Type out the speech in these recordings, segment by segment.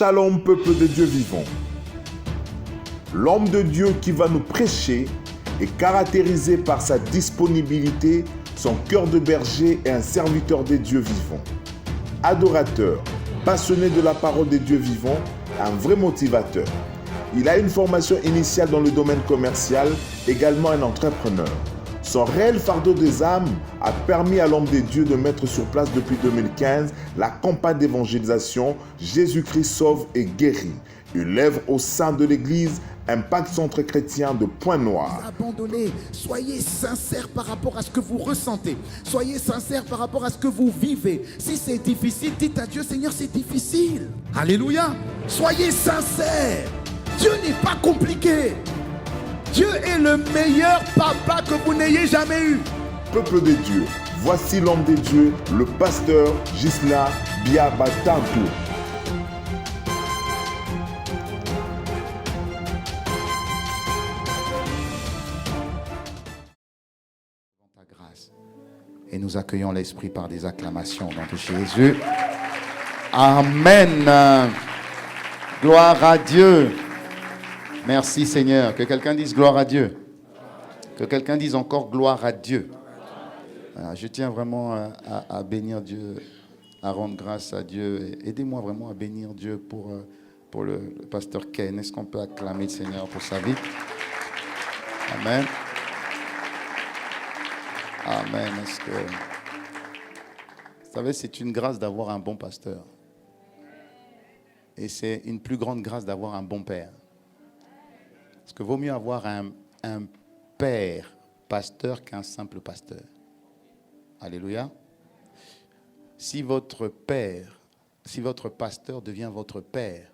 Shalom, peuple de Dieu vivant. L'homme de Dieu qui va nous prêcher est caractérisé par sa disponibilité, son cœur de berger et un serviteur des dieux vivants. Adorateur, passionné de la parole des dieux vivants, un vrai motivateur. Il a une formation initiale dans le domaine commercial, également un entrepreneur. Son réel fardeau des âmes a permis à l'homme des dieux de mettre sur place depuis 2015 la campagne d'évangélisation Jésus-Christ sauve et guérit. Une œuvre au sein de l'Église, Impact Centre Chrétien de Pointe-Noire. Abandonnez, soyez sincères par rapport à ce que vous ressentez. Soyez sincères par rapport à ce que vous vivez. Si c'est difficile, dites à Dieu, Seigneur, c'est difficile. Alléluia. Soyez sincères. Dieu n'est pas compliqué. Dieu est le meilleur papa que vous n'ayez jamais eu. Peuple de Dieu, voici l'homme de Dieu, le pasteur Gisela Biabatantou. Ta grâce. Et nous accueillons l'Esprit par des acclamations au nom de Jésus. Amen. Gloire à Dieu. Merci Seigneur. Que quelqu'un dise gloire à Dieu. Que quelqu'un dise encore gloire à Dieu. Je tiens vraiment à bénir Dieu, à rendre grâce à Dieu. Aidez-moi vraiment à bénir Dieu pour le pasteur Ken. Est-ce qu'on peut acclamer le Seigneur pour sa vie? Amen. Amen. Est-ce que... Vous savez, c'est une grâce d'avoir un bon pasteur. Et c'est une plus grande grâce d'avoir un bon père. Parce que vaut mieux avoir un père pasteur qu'un simple pasteur. Alléluia. Si votre père, si votre pasteur devient votre père,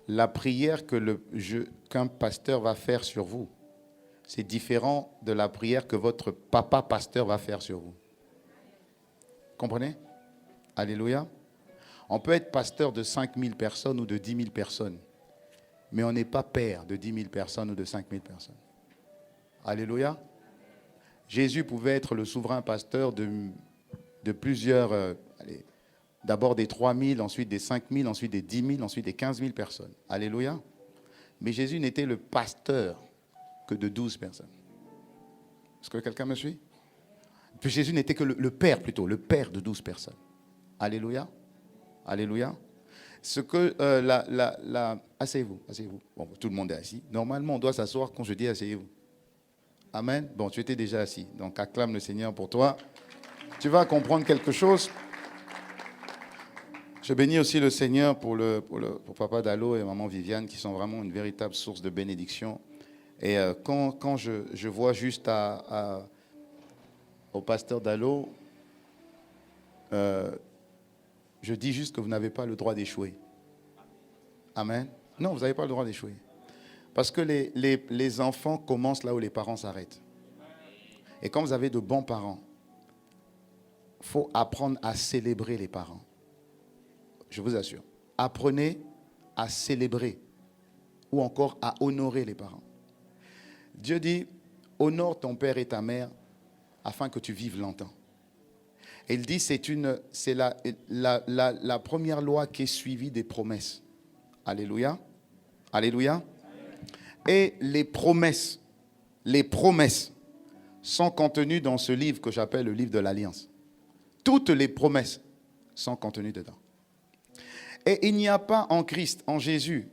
la prière qu'un pasteur va faire sur vous, c'est différent de la prière que votre papa pasteur va faire sur vous. Comprenez? Alléluia. On peut être pasteur de 5000 personnes ou de 10 000 personnes. Mais on n'est pas père de 10 000 personnes ou de 5 000 personnes. Alléluia. Jésus pouvait être le souverain pasteur de plusieurs, d'abord des 3 000, ensuite des 5 000, ensuite des 10 000, ensuite des 15 000 personnes. Alléluia. Mais Jésus n'était le pasteur que de 12 personnes. Est-ce que quelqu'un me suit? Puis Jésus n'était que le père plutôt, le père de 12 personnes. Alléluia. Alléluia. Ce que asseyez-vous, asseyez-vous. Bon, tout le monde est assis. Normalement, on doit s'asseoir quand je dis asseyez-vous. Amen. Bon, tu étais déjà assis. Donc, acclame le Seigneur pour toi. Tu vas comprendre quelque chose. Je bénis aussi le Seigneur pour Papa Dalo et Maman Viviane qui sont vraiment une véritable source de bénédiction. Et quand je vois juste au pasteur Dalo, je dis juste que vous n'avez pas le droit d'échouer. Amen. Non, vous n'avez pas le droit d'échouer. Parce que les enfants commencent là où les parents s'arrêtent. Et quand vous avez de bons parents, il faut apprendre à célébrer les parents. Je vous assure. Apprenez à célébrer ou encore à honorer les parents. Dieu dit, honore ton père et ta mère afin que tu vives longtemps. Et il dit, c'est la première loi qui est suivie des promesses. Alléluia. Alléluia. Et les promesses sont contenues dans ce livre que j'appelle le livre de l'Alliance. Toutes les promesses sont contenues dedans. Et il n'y a pas en Christ, en Jésus,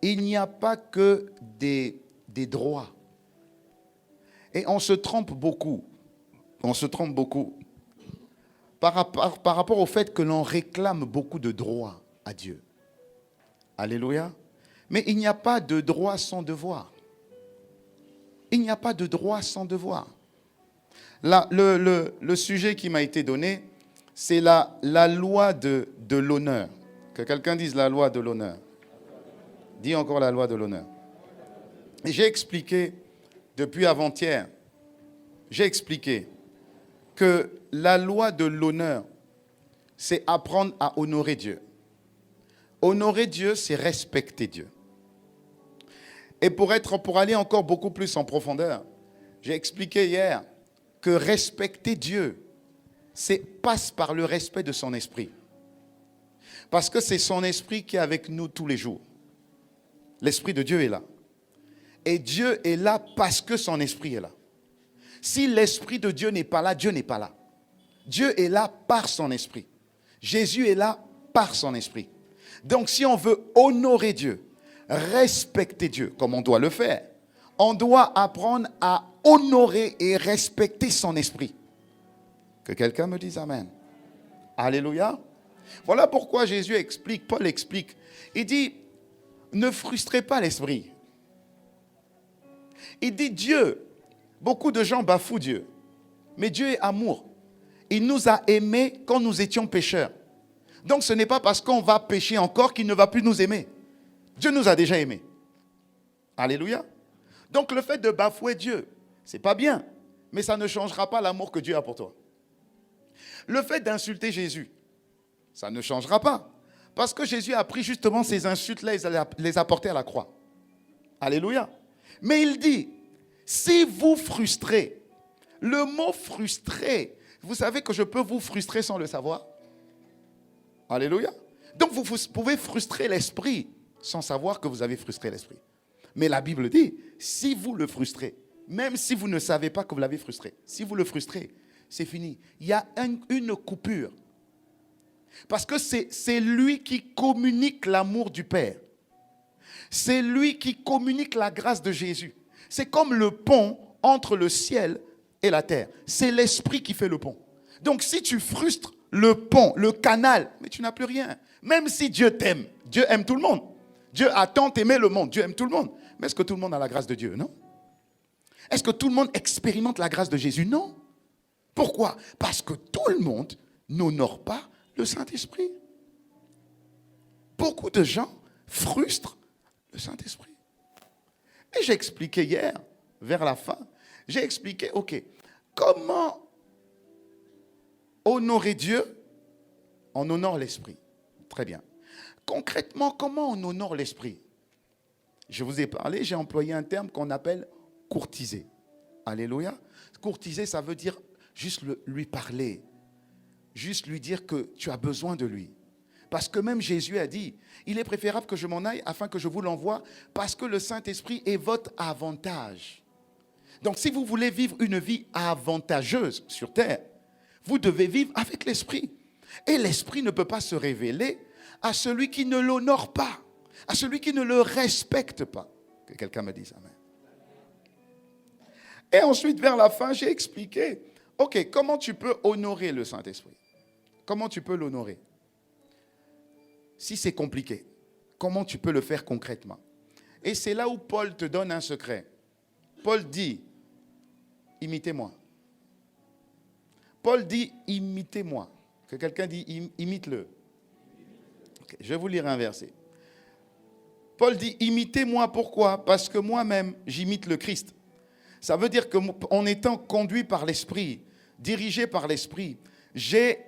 il n'y a pas que des droits. Et on se trompe beaucoup. On se trompe beaucoup. Par rapport au fait que l'on réclame beaucoup de droits à Dieu. Alléluia. Mais il n'y a pas de droit sans devoir. Il n'y a pas de droit sans devoir. Là, le sujet qui m'a été donné, c'est la loi de l'honneur. Que quelqu'un dise la loi de l'honneur. Dis encore la loi de l'honneur. J'ai expliqué, depuis avant-hier, j'ai expliqué que la loi de l'honneur, c'est apprendre à honorer Dieu. Honorer Dieu, c'est respecter Dieu. Et pour aller encore beaucoup plus en profondeur, j'ai expliqué hier que respecter Dieu, passe par le respect de son esprit. Parce que c'est son esprit qui est avec nous tous les jours. L'esprit de Dieu est là. Et Dieu est là parce que son esprit est là. Si l'esprit de Dieu n'est pas là, Dieu n'est pas là. Dieu est là par son esprit. Jésus est là par son esprit. Donc si on veut honorer Dieu, respecter Dieu comme on doit le faire, on doit apprendre à honorer et respecter son esprit. Que quelqu'un me dise Amen. Alléluia. Voilà pourquoi Jésus explique, Paul explique. Il dit, ne frustrez pas l'esprit. Il dit Dieu, beaucoup de gens bafouent Dieu. Mais Dieu est amour. Il nous a aimés quand nous étions pécheurs. Donc ce n'est pas parce qu'on va pécher encore qu'il ne va plus nous aimer. Dieu nous a déjà aimés. Alléluia. Donc le fait de bafouer Dieu, c'est pas bien. Mais ça ne changera pas l'amour que Dieu a pour toi. Le fait d'insulter Jésus, ça ne changera pas. Parce que Jésus a pris justement ces insultes-là et les a portées à la croix. Alléluia. Mais il dit, si vous frustrez, le mot frustré, vous savez que je peux vous frustrer sans le savoir. Alléluia. Donc vous pouvez frustrer l'esprit sans savoir que vous avez frustré l'esprit. Mais la Bible dit, si vous le frustrez, même si vous ne savez pas que vous l'avez frustré, si vous le frustrez, c'est fini. Il y a une coupure. Parce que c'est lui qui communique l'amour du Père. C'est lui qui communique la grâce de Jésus. C'est comme le pont entre le ciel et la terre. C'est l'esprit qui fait le pont. Donc si tu frustres le pont, le canal, mais tu n'as plus rien. Même si Dieu t'aime, Dieu aime tout le monde. Dieu a tant aimé le monde, Dieu aime tout le monde. Mais est-ce que tout le monde a la grâce de Dieu? Non. Est-ce que tout le monde expérimente la grâce de Jésus? Non. Pourquoi? Parce que tout le monde n'honore pas le Saint-Esprit. Beaucoup de gens frustrent le Saint-Esprit. Et j'ai expliqué hier, vers la fin, j'ai expliqué, ok, comment honorer Dieu? On honore l'Esprit. Très bien. Concrètement, comment on honore l'Esprit? Je vous ai parlé, j'ai employé un terme qu'on appelle courtiser. Alléluia. Courtiser, ça veut dire juste lui parler. Juste lui dire que tu as besoin de lui. Parce que même Jésus a dit, il est préférable que je m'en aille afin que je vous l'envoie, parce que le Saint-Esprit est votre avantage. Donc si vous voulez vivre une vie avantageuse sur terre, vous devez vivre avec l'Esprit. Et l'Esprit ne peut pas se révéler à celui qui ne l'honore pas, à celui qui ne le respecte pas. Que quelqu'un me dise Amen. Et ensuite, vers la fin, j'ai expliqué, ok, comment tu peux honorer le Saint-Esprit? Comment tu peux l'honorer? Si c'est compliqué, comment tu peux le faire concrètement? Et c'est là où Paul te donne un secret. Paul dit, imitez-moi. Paul dit, imitez-moi. Que quelqu'un dit, imite-le. Okay, je vais vous lire un verset. Paul dit, imitez-moi, pourquoi? Parce que moi-même, j'imite le Christ. Ça veut dire qu'en étant conduit par l'Esprit, dirigé par l'Esprit, j'ai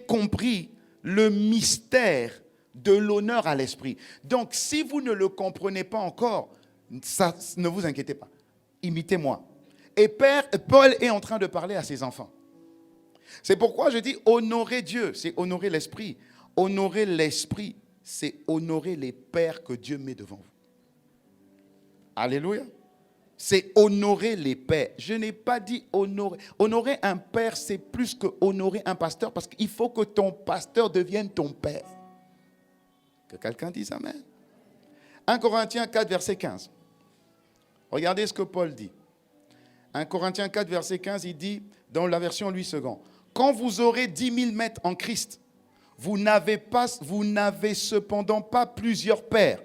compris le mystère de l'honneur à l'Esprit. Donc, si vous ne le comprenez pas encore, ça, ne vous inquiétez pas. Imitez-moi. Et Paul est en train de parler à ses enfants. C'est pourquoi je dis honorer Dieu, c'est honorer l'Esprit. Honorer l'Esprit, c'est honorer les pères que Dieu met devant vous. Alléluia. C'est honorer les pères. Je n'ai pas dit honorer. Honorer un père, c'est plus que honorer un pasteur, parce qu'il faut que ton pasteur devienne ton père. Que quelqu'un dise Amen. 1 Corinthiens 4, verset 15. Regardez ce que Paul dit. 1 Corinthiens 4, verset 15, il dit, dans la version Louis II, « Quand vous aurez 10 000 maîtres en Christ, vous n'avez cependant pas plusieurs pères,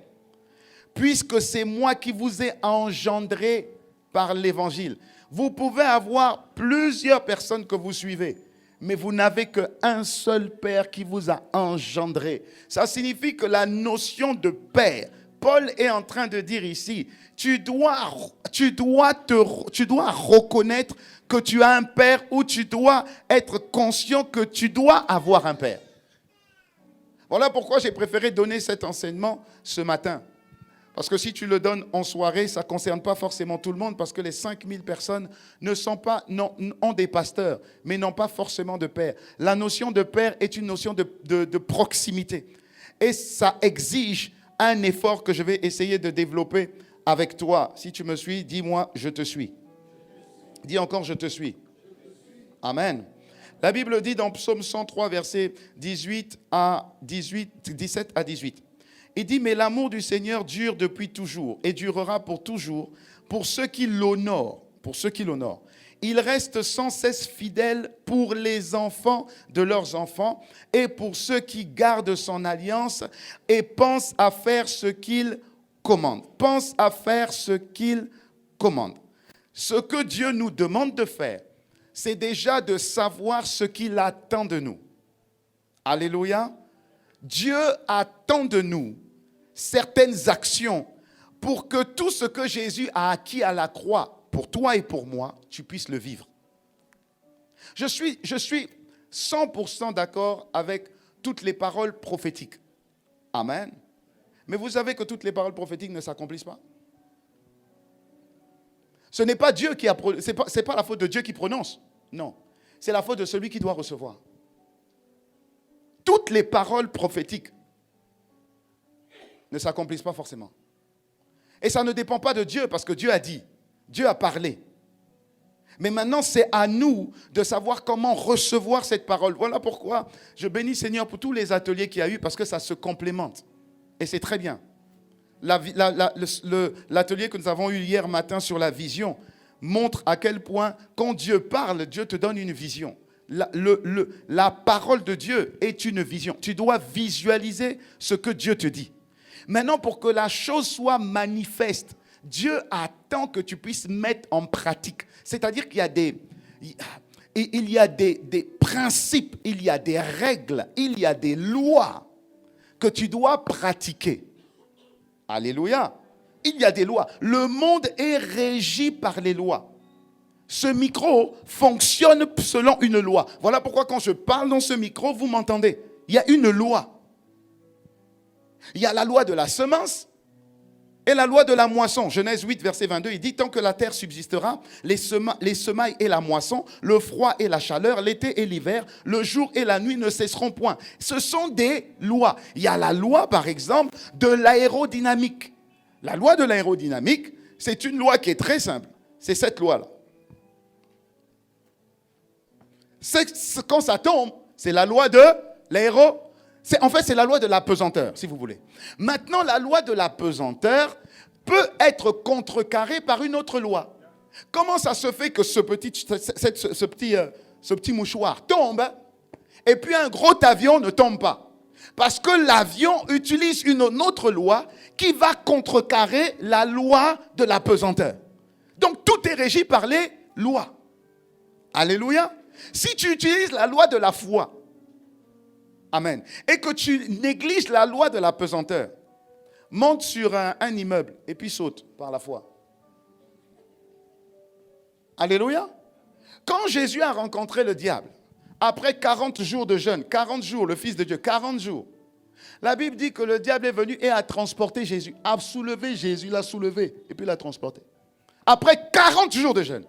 puisque c'est moi qui vous ai engendré par l'évangile. » Vous pouvez avoir plusieurs personnes que vous suivez, mais vous n'avez qu'un seul père qui vous a engendré. Ça signifie que la notion de père, Paul est en train de dire ici, tu dois reconnaître que tu as un père, ou tu dois être conscient que tu dois avoir un père. Voilà pourquoi j'ai préféré donner cet enseignement ce matin. Parce que si tu le donnes en soirée, ça ne concerne pas forcément tout le monde parce que les 5000 personnes ont des pasteurs, mais n'ont pas forcément de père. La notion de père est une notion de proximité. Et ça exige un effort que je vais essayer de développer avec toi. Si tu me suis, dis-moi, je te suis. Dis encore, je te suis. Amen. La Bible dit dans Psaume 103, versets 17 à 18. Il dit, mais l'amour du Seigneur dure depuis toujours et durera pour toujours pour ceux qui l'honorent. Pour ceux qui l'honorent. Il reste sans cesse fidèle pour les enfants de leurs enfants et pour ceux qui gardent son alliance et pensent à faire ce qu'il commande. Pense à faire ce qu'il commande. Ce que Dieu nous demande de faire, c'est déjà de savoir ce qu'il attend de nous. Alléluia. Dieu attend de nous certaines actions pour que tout ce que Jésus a acquis à la croix, pour toi et pour moi, tu puisses le vivre. Je suis 100% d'accord avec toutes les paroles prophétiques. Amen. Mais vous savez que toutes les paroles prophétiques ne s'accomplissent pas. Ce n'est pas Dieu c'est pas la faute de Dieu qui prononce. Non, c'est la faute de celui qui doit recevoir. Toutes les paroles prophétiques ne s'accomplissent pas forcément. Et ça ne dépend pas de Dieu parce que Dieu a dit, Dieu a parlé. Mais maintenant, c'est à nous de savoir comment recevoir cette parole. Voilà pourquoi je bénis Seigneur pour tous les ateliers qu'il y a eu parce que ça se complémente. Et c'est très bien. L'atelier que nous avons eu hier matin sur la vision montre à quel point, quand Dieu parle, Dieu te donne une vision. La parole de Dieu est une vision. Tu dois visualiser ce que Dieu te dit. Maintenant, pour que la chose soit manifeste, Dieu attend que tu puisses mettre en pratique. C'est-à-dire qu'il y a des principes, il y a des règles, il y a des lois que tu dois pratiquer. Alléluia. Il y a des lois. Le monde est régi par les lois. Ce micro fonctionne selon une loi. Voilà pourquoi quand je parle dans ce micro, vous m'entendez. Il y a une loi. Il y a la loi de la semence et la loi de la moisson. Genèse 8, verset 22, il dit, tant que la terre subsistera, les semailles et la moisson, le froid et la chaleur, l'été et l'hiver, le jour et la nuit ne cesseront point. Ce sont des lois. Il y a la loi, par exemple, de l'aérodynamique. La loi de l'aérodynamique, c'est une loi qui est très simple. C'est cette loi-là. Quand ça tombe, c'est la loi de l'aérodynamique. En fait, c'est la loi de la pesanteur, si vous voulez. Maintenant, la loi de la pesanteur peut être contrecarrée par une autre loi. Comment ça se fait que ce petit mouchoir tombe et puis un gros avion ne tombe pas? Parce que l'avion utilise une autre loi qui va contrecarrer la loi de la pesanteur. Donc, tout est régi par les lois. Alléluia. Si tu utilises la loi de la foi, amen, et que tu négliges la loi de la pesanteur, monte sur un immeuble et puis saute par la foi. Alléluia. Quand Jésus a rencontré le diable, après 40 jours de jeûne, 40 jours, le Fils de Dieu, 40 jours, la Bible dit que le diable est venu et a transporté Jésus, a soulevé Jésus, l'a soulevé et puis l'a transporté. Après 40 jours de jeûne.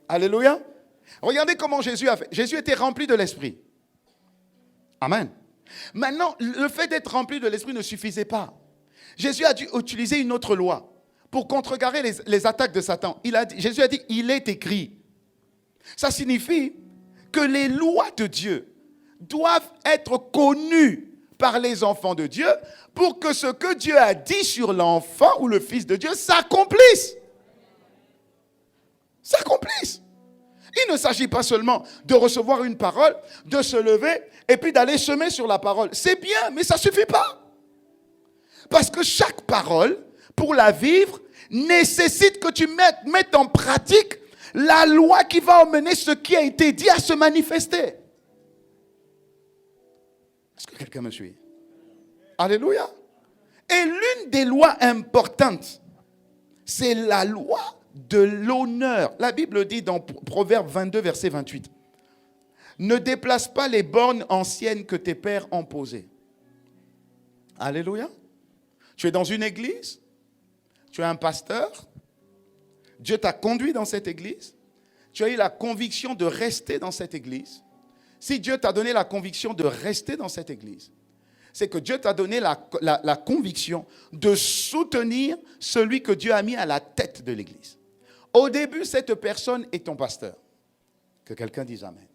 Alléluia. Regardez comment Jésus a fait. Jésus était rempli de l'Esprit. Amen. Maintenant, le fait d'être rempli de l'Esprit ne suffisait pas. Jésus a dû utiliser une autre loi pour contrecarrer les attaques de Satan. Jésus a dit, il est écrit. Ça signifie que les lois de Dieu doivent être connues par les enfants de Dieu pour que ce que Dieu a dit sur l'enfant ou le Fils de Dieu s'accomplisse. S'accomplisse. Il ne s'agit pas seulement de recevoir une parole, de se lever et puis d'aller semer sur la parole. C'est bien, mais ça ne suffit pas. Parce que chaque parole, pour la vivre, nécessite que tu mettes en pratique la loi qui va emmener ce qui a été dit à se manifester. Est-ce que quelqu'un me suit? Alléluia. Et l'une des lois importantes, c'est la loi de l'honneur. La Bible dit dans Proverbe 22, verset 28, « Ne déplace pas les bornes anciennes que tes pères ont posées. » Alléluia. Tu es dans une église, tu es un pasteur, Dieu t'a conduit dans cette église, tu as eu la conviction de rester dans cette église. Si Dieu t'a donné la conviction de rester dans cette église, c'est que Dieu t'a donné la conviction de soutenir celui que Dieu a mis à la tête de l'église. Au début, cette personne est ton pasteur. Que quelqu'un dise Amen.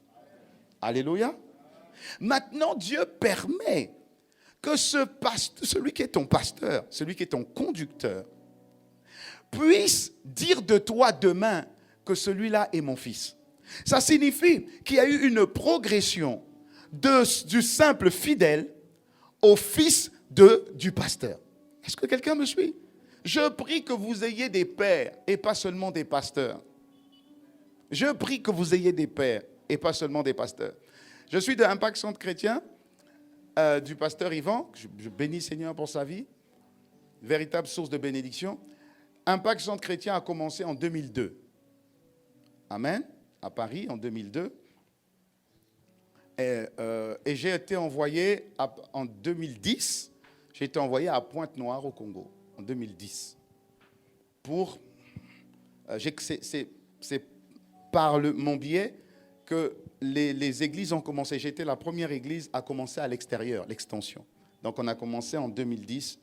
Alléluia. Maintenant, Dieu permet que celui qui est ton pasteur, celui qui est ton conducteur, puisse dire de toi demain que celui-là est mon fils. Ça signifie qu'il y a eu une progression du simple fidèle au fils du pasteur. Est-ce que quelqu'un me suit? Je prie que vous ayez des pères et pas seulement des pasteurs. Je prie que vous ayez des pères et pas seulement des pasteurs. Je suis de Impact Centre Chrétien, du pasteur Yvan. Je bénis Seigneur pour sa vie. Véritable source de bénédiction. Impact Centre Chrétien a commencé en 2002. Amen. À Paris, en 2002. Et j'ai été envoyé en 2010. J'ai été envoyé à Pointe-Noire au Congo, en 2010. C'est par mon biais que les églises ont commencé. J'étais la première église à commencer à l'extérieur, l'extension. Donc on a commencé en 2010,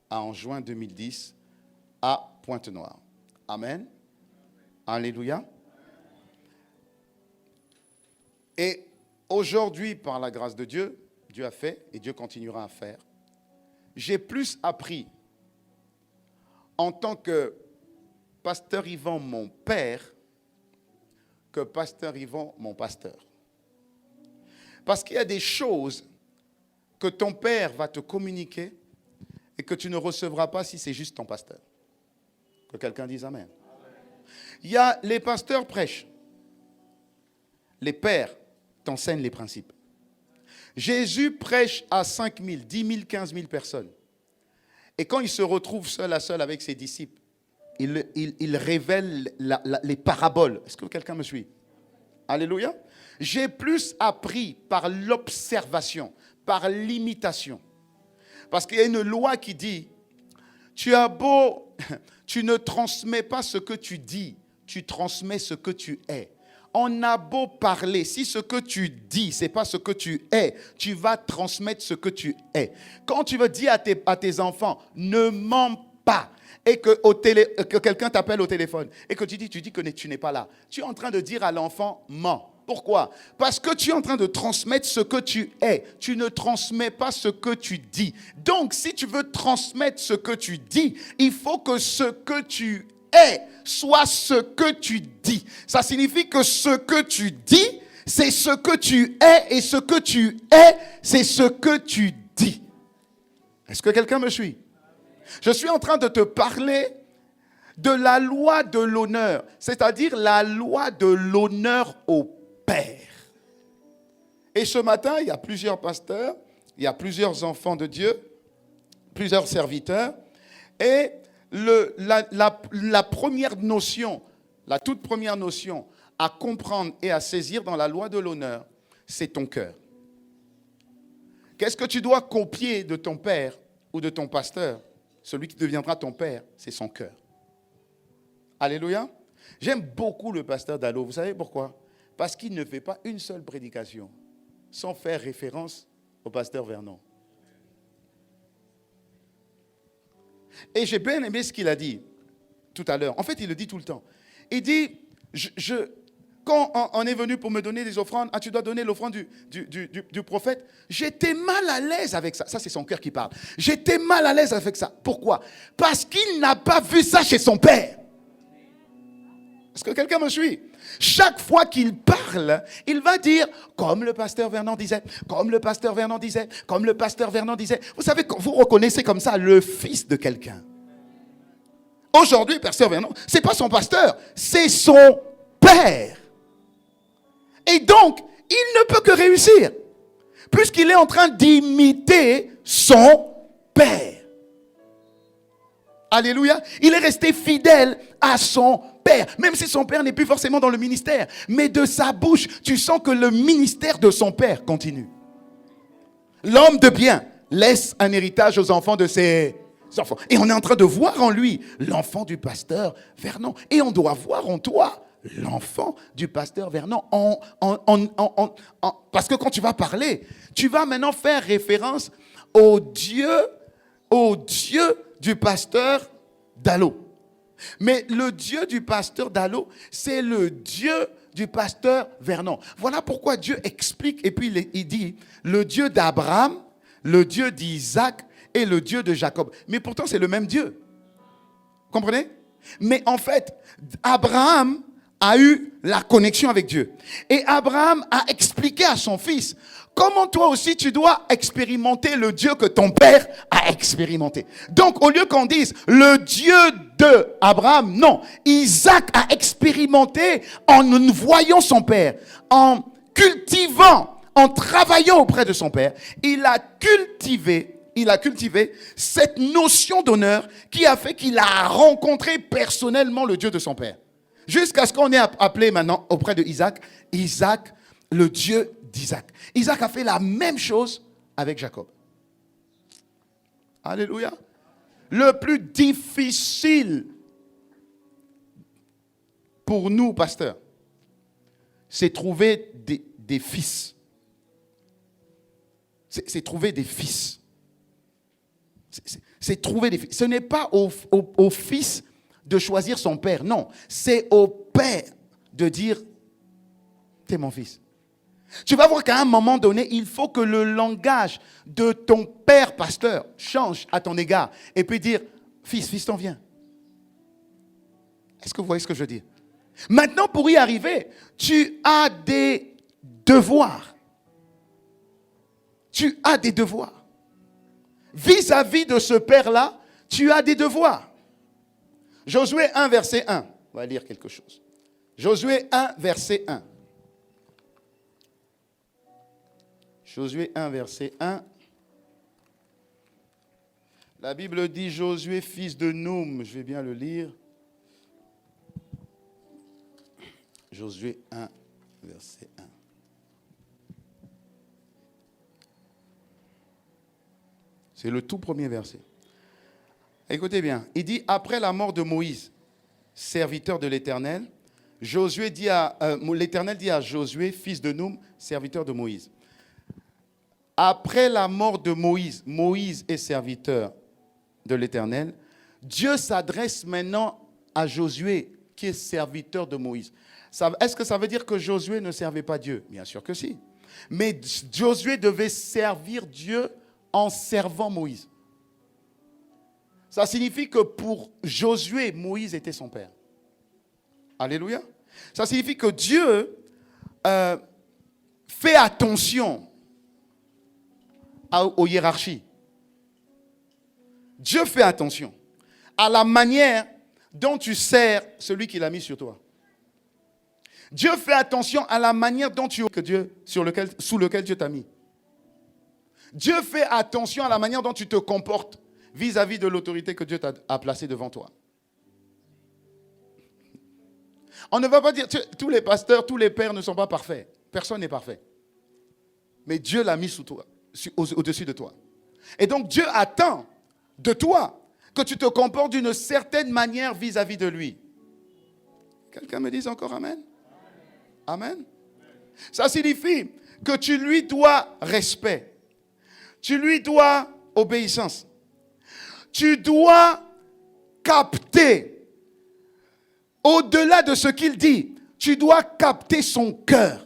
en juin 2010, à Pointe-Noire. Amen. Alléluia. Et aujourd'hui, par la grâce de Dieu, Dieu a fait et Dieu continuera à faire. J'ai plus appris en tant que pasteur Yvan, mon père, que pasteur Yvan, mon pasteur. Parce qu'il y a des choses que ton père va te communiquer et que tu ne recevras pas si c'est juste ton pasteur. Que quelqu'un dise Amen. Il y a les pasteurs prêchent. Les pères t'enseignent les principes. Jésus prêche à 5 000, 10 000, 15 000 personnes. Et quand il se retrouve seul à seul avec ses disciples, il révèle les paraboles. Est-ce que quelqu'un me suit? Alléluia. J'ai plus appris par l'observation, par l'imitation. Parce qu'il y a une loi qui dit, tu ne transmets pas ce que tu dis, tu transmets ce que tu es. On a beau parler, si ce que tu dis, ce n'est pas ce que tu es, tu vas transmettre ce que tu es. Quand tu veux dire à tes enfants, ne mens pas, et que quelqu'un t'appelle au téléphone, et que tu dis que tu n'es pas là, tu es en train de dire à l'enfant, mens. Pourquoi? Parce que tu es en train de transmettre ce que tu es. Tu ne transmets pas ce que tu dis. Donc, si tu veux transmettre ce que tu dis, il faut que ce que tu es soit ce que tu dis. Ça signifie que ce que tu dis, c'est ce que tu es, et ce que tu es, c'est ce que tu dis. Est-ce que quelqu'un me suit? Je suis en train de te parler de la loi de l'honneur, c'est-à-dire la loi de l'honneur au Père. Et ce matin, il y a plusieurs pasteurs, il y a plusieurs enfants de Dieu, plusieurs serviteurs, et la première notion, la toute première notion à comprendre et à saisir dans la loi de l'honneur, c'est ton cœur. Qu'est-ce que tu dois copier de ton père ou de ton pasteur? Celui qui deviendra ton père, c'est son cœur. Alléluia. J'aime beaucoup le pasteur Dallot. Vous savez pourquoi? Parce qu'il ne fait pas une seule prédication sans faire référence au pasteur Vernon. Et j'ai bien aimé ce qu'il a dit tout à l'heure. En fait, il le dit tout le temps. Il dit, quand on est venu pour me donner des offrandes, tu dois donner l'offrande du prophète. J'étais mal à l'aise avec ça. Ça, c'est son cœur qui parle. J'étais mal à l'aise avec ça. Pourquoi? Parce qu'il n'a pas vu ça chez son père. Est-ce que quelqu'un me suit? Chaque fois qu'il parle, il va dire, comme le pasteur Vernon disait, comme le pasteur Vernon disait, comme le pasteur Vernon disait. Vous savez, quand vous reconnaissez comme ça le fils de quelqu'un. Aujourd'hui, pasteur Vernon, ce n'est pas son pasteur, c'est son père. Et donc, il ne peut que réussir, puisqu'il est en train d'imiter son père. Alléluia. Il est resté fidèle à son père, même si son père n'est plus forcément dans le ministère. Mais de sa bouche, tu sens que le ministère de son père continue. L'homme de bien laisse un héritage aux enfants de ses enfants. Et on est en train de voir en lui l'enfant du pasteur Vernon. Et on doit voir en toi l'enfant du pasteur Vernon. Parce que quand tu vas parler, tu vas maintenant faire référence au Dieu du pasteur Dallo. Mais le Dieu du pasteur Dallo, c'est le Dieu du pasteur Vernon. Voilà pourquoi Dieu explique, et puis il dit, le Dieu d'Abraham, le Dieu d'Isaac et le Dieu de Jacob. Mais pourtant, c'est le même Dieu. Vous comprenez? Mais en fait, Abraham a eu la connexion avec Dieu. Et Abraham a expliqué à son fils comment toi aussi tu dois expérimenter le Dieu que ton père a expérimenté. Donc au lieu qu'on dise le Dieu de Abraham, non, Isaac a expérimenté en voyant son père, en cultivant, en travaillant auprès de son père, il a cultivé cette notion d'honneur qui a fait qu'il a rencontré personnellement le Dieu de son père. Jusqu'à ce qu'on ait appelé maintenant auprès de Isaac, le Dieu d'Isaac. Isaac a fait la même chose avec Jacob. Alléluia. Le plus difficile pour nous, pasteurs, c'est trouver des fils. C'est trouver des fils. C'est trouver des fils. Ce n'est pas au fils de choisir son père. Non, c'est au père de dire, t'es mon fils. Tu vas voir qu'à un moment donné, il faut que le langage de ton père pasteur change à ton égard. Et puis dire, fils, t'en viens. Est-ce que vous voyez ce que je veux dire? Maintenant, pour y arriver, tu as des devoirs. Tu as des devoirs. Vis-à-vis de ce père-là, tu as des devoirs. Josué 1, verset 1. On va lire quelque chose. Josué 1, verset 1. Josué 1, verset 1. La Bible dit Josué, fils de Noum. Je vais bien le lire. Josué 1, verset 1. C'est le tout premier verset. Écoutez bien, il dit, après la mort de Moïse, serviteur de l'Éternel, l'Éternel dit à Josué, fils de Noum, serviteur de Moïse. Après la mort de Moïse, Moïse est serviteur de l'Éternel, Dieu s'adresse maintenant à Josué, qui est serviteur de Moïse. Est-ce que ça veut dire que Josué ne servait pas Dieu? Bien sûr que si. Mais Josué devait servir Dieu en servant Moïse. Ça signifie que pour Josué, Moïse était son père. Alléluia. Ça signifie que Dieu fait attention aux hiérarchies. Dieu fait attention à la manière dont tu sers celui qu'il a mis sur toi. Dieu fait attention à la manière dont sous lequel Dieu t'a mis. Dieu fait attention à la manière dont tu te comportes vis-à-vis de l'autorité que Dieu a placée devant toi. On ne va pas dire, tous les pasteurs, tous les pères ne sont pas parfaits. Personne n'est parfait. Mais Dieu l'a mis sous toi, au-dessus de toi. Et donc Dieu attend de toi que tu te comportes d'une certaine manière vis-à-vis de lui. Quelqu'un me dise encore Amen? Amen. Ça signifie que tu lui dois respect. Tu lui dois obéissance. Tu dois capter, au-delà de ce qu'il dit, tu dois capter son cœur.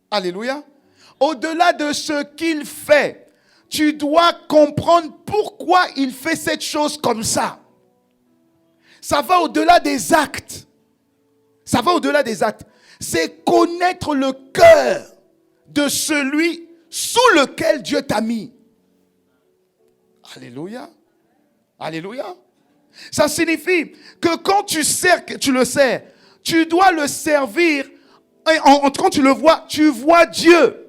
Alléluia. Au-delà de ce qu'il fait, tu dois comprendre pourquoi il fait cette chose comme ça. Ça va au-delà des actes. Ça va au-delà des actes. C'est connaître le cœur de celui sous lequel Dieu t'a mis. Alléluia. Alléluia. Ça signifie que quand tu le sers, tu dois le servir. Et quand tu le vois, tu vois Dieu.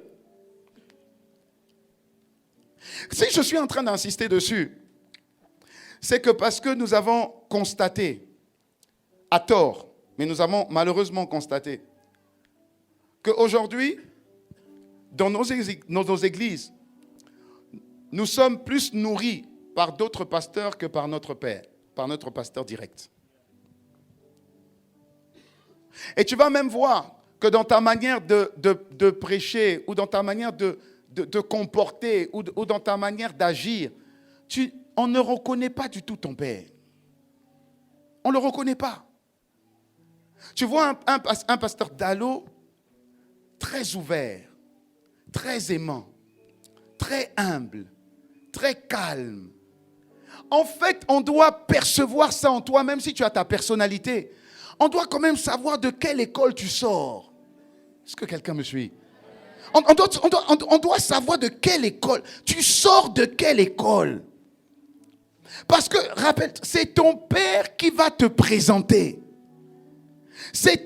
Si je suis en train d'insister dessus, c'est que parce que nous avons constaté, à tort, mais nous avons malheureusement constaté, qu'aujourd'hui, dans nos églises, nous sommes plus nourris par d'autres pasteurs que par notre Père, par notre pasteur direct. Et tu vas même voir que dans ta manière de prêcher ou dans ta manière de comporter ou dans ta manière d'agir, on ne reconnaît pas du tout ton Père. On ne le reconnaît pas. Tu vois un pasteur d'Allo très ouvert, très aimant, très humble, très calme. En fait, on doit percevoir ça en toi, même si tu as ta personnalité. On doit quand même savoir de quelle école tu sors. Est-ce que quelqu'un me suit? On doit savoir de quelle école. Tu sors de quelle école? Parce que, rappelle, c'est ton père qui va te présenter. C'est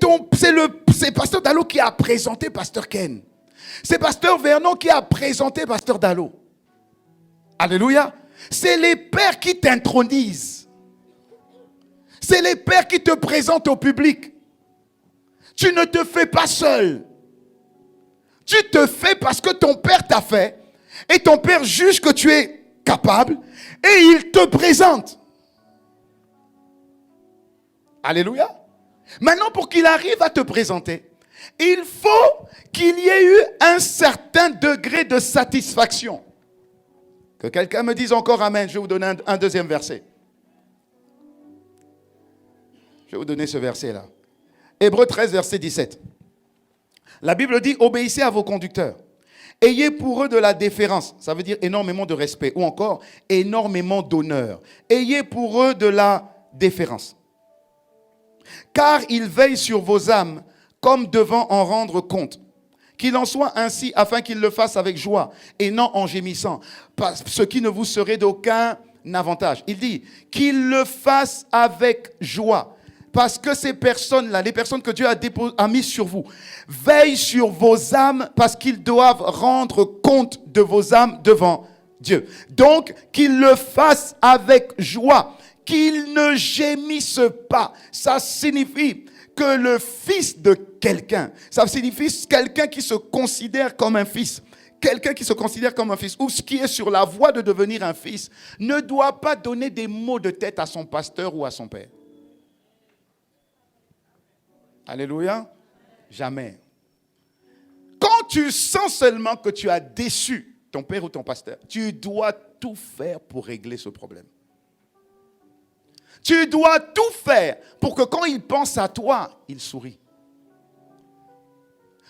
pasteur Dallo qui a présenté pasteur Ken. C'est pasteur Vernon qui a présenté pasteur Dallo. Alléluia. C'est les pères qui t'intronisent. C'est les pères qui te présentent au public. Tu ne te fais pas seul. Tu te fais parce que ton père t'a fait. Et ton père juge que tu es capable. Et il te présente. Alléluia. Maintenant, pour qu'il arrive à te présenter, il faut qu'il y ait eu un certain degré de satisfaction. Que quelqu'un me dise encore amen. Je vais vous donner un deuxième verset. Je vais vous donner ce verset-là. Hébreux 13, verset 17. La Bible dit, obéissez à vos conducteurs. Ayez pour eux de la déférence. Ça veut dire énormément de respect. Ou encore, énormément d'honneur. Ayez pour eux de la déférence. Car ils veillent sur vos âmes comme devant en rendre compte. Qu'il en soit ainsi afin qu'ils le fassent avec joie et non en gémissant, ce qui ne vous serait d'aucun avantage. Il dit qu'ils le fassent avec joie. Parce que ces personnes-là, les personnes que Dieu a mises sur vous, veillent sur vos âmes parce qu'ils doivent rendre compte de vos âmes devant Dieu. Donc, qu'ils le fassent avec joie, qu'ils ne gémissent pas. Ça signifie que le fils de quelqu'un, ça signifie quelqu'un qui se considère comme un fils. Quelqu'un qui se considère comme un fils ou qui est sur la voie de devenir un fils ne doit pas donner des maux de tête à son pasteur ou à son père. Alléluia. Jamais. Quand tu sens seulement que tu as déçu ton père ou ton pasteur, tu dois tout faire pour régler ce problème. Tu dois tout faire pour que quand il pense à toi, il sourit.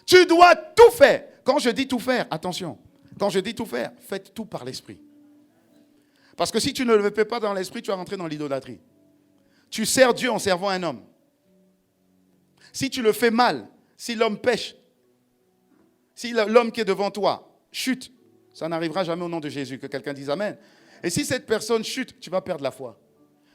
Tu dois tout faire. Quand je dis tout faire, attention. Quand je dis tout faire, faites tout par l'esprit. Parce que si tu ne le fais pas dans l'esprit, tu vas rentrer dans l'idolâtrie. Tu sers Dieu en servant un homme. Si tu le fais mal, si l'homme pêche, si l'homme qui est devant toi chute, ça n'arrivera jamais au nom de Jésus, que quelqu'un dise Amen. Et si cette personne chute, tu vas perdre la foi.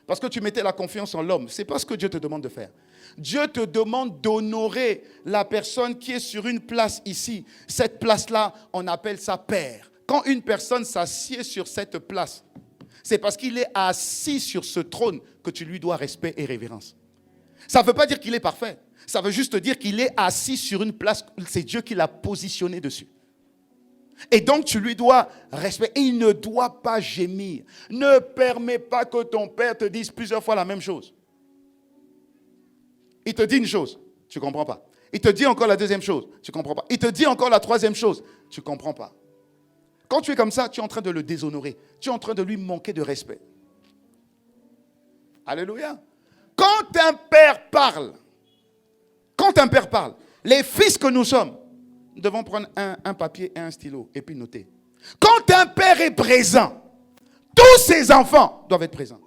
Parce que tu mettais la confiance en l'homme. Ce n'est pas ce que Dieu te demande de faire. Dieu te demande d'honorer la personne qui est sur une place ici. Cette place-là, on appelle ça père. Quand une personne s'assied sur cette place, c'est parce qu'il est assis sur ce trône que tu lui dois respect et révérence. Ça ne veut pas dire qu'il est parfait. Ça veut juste dire qu'il est assis sur une place. C'est Dieu qui l'a positionné dessus. Et donc, tu lui dois respect. Et il ne doit pas gémir. Ne permets pas que ton père te dise plusieurs fois la même chose. Il te dit une chose, tu ne comprends pas. Il te dit encore la deuxième chose, tu ne comprends pas. Il te dit encore la troisième chose, tu ne comprends pas. Quand tu es comme ça, tu es en train de le déshonorer. Tu es en train de lui manquer de respect. Alléluia. Quand un père parle, les fils que nous sommes, nous devons prendre un papier et un stylo et puis noter. Quand un père est présent, tous ses enfants doivent être présents.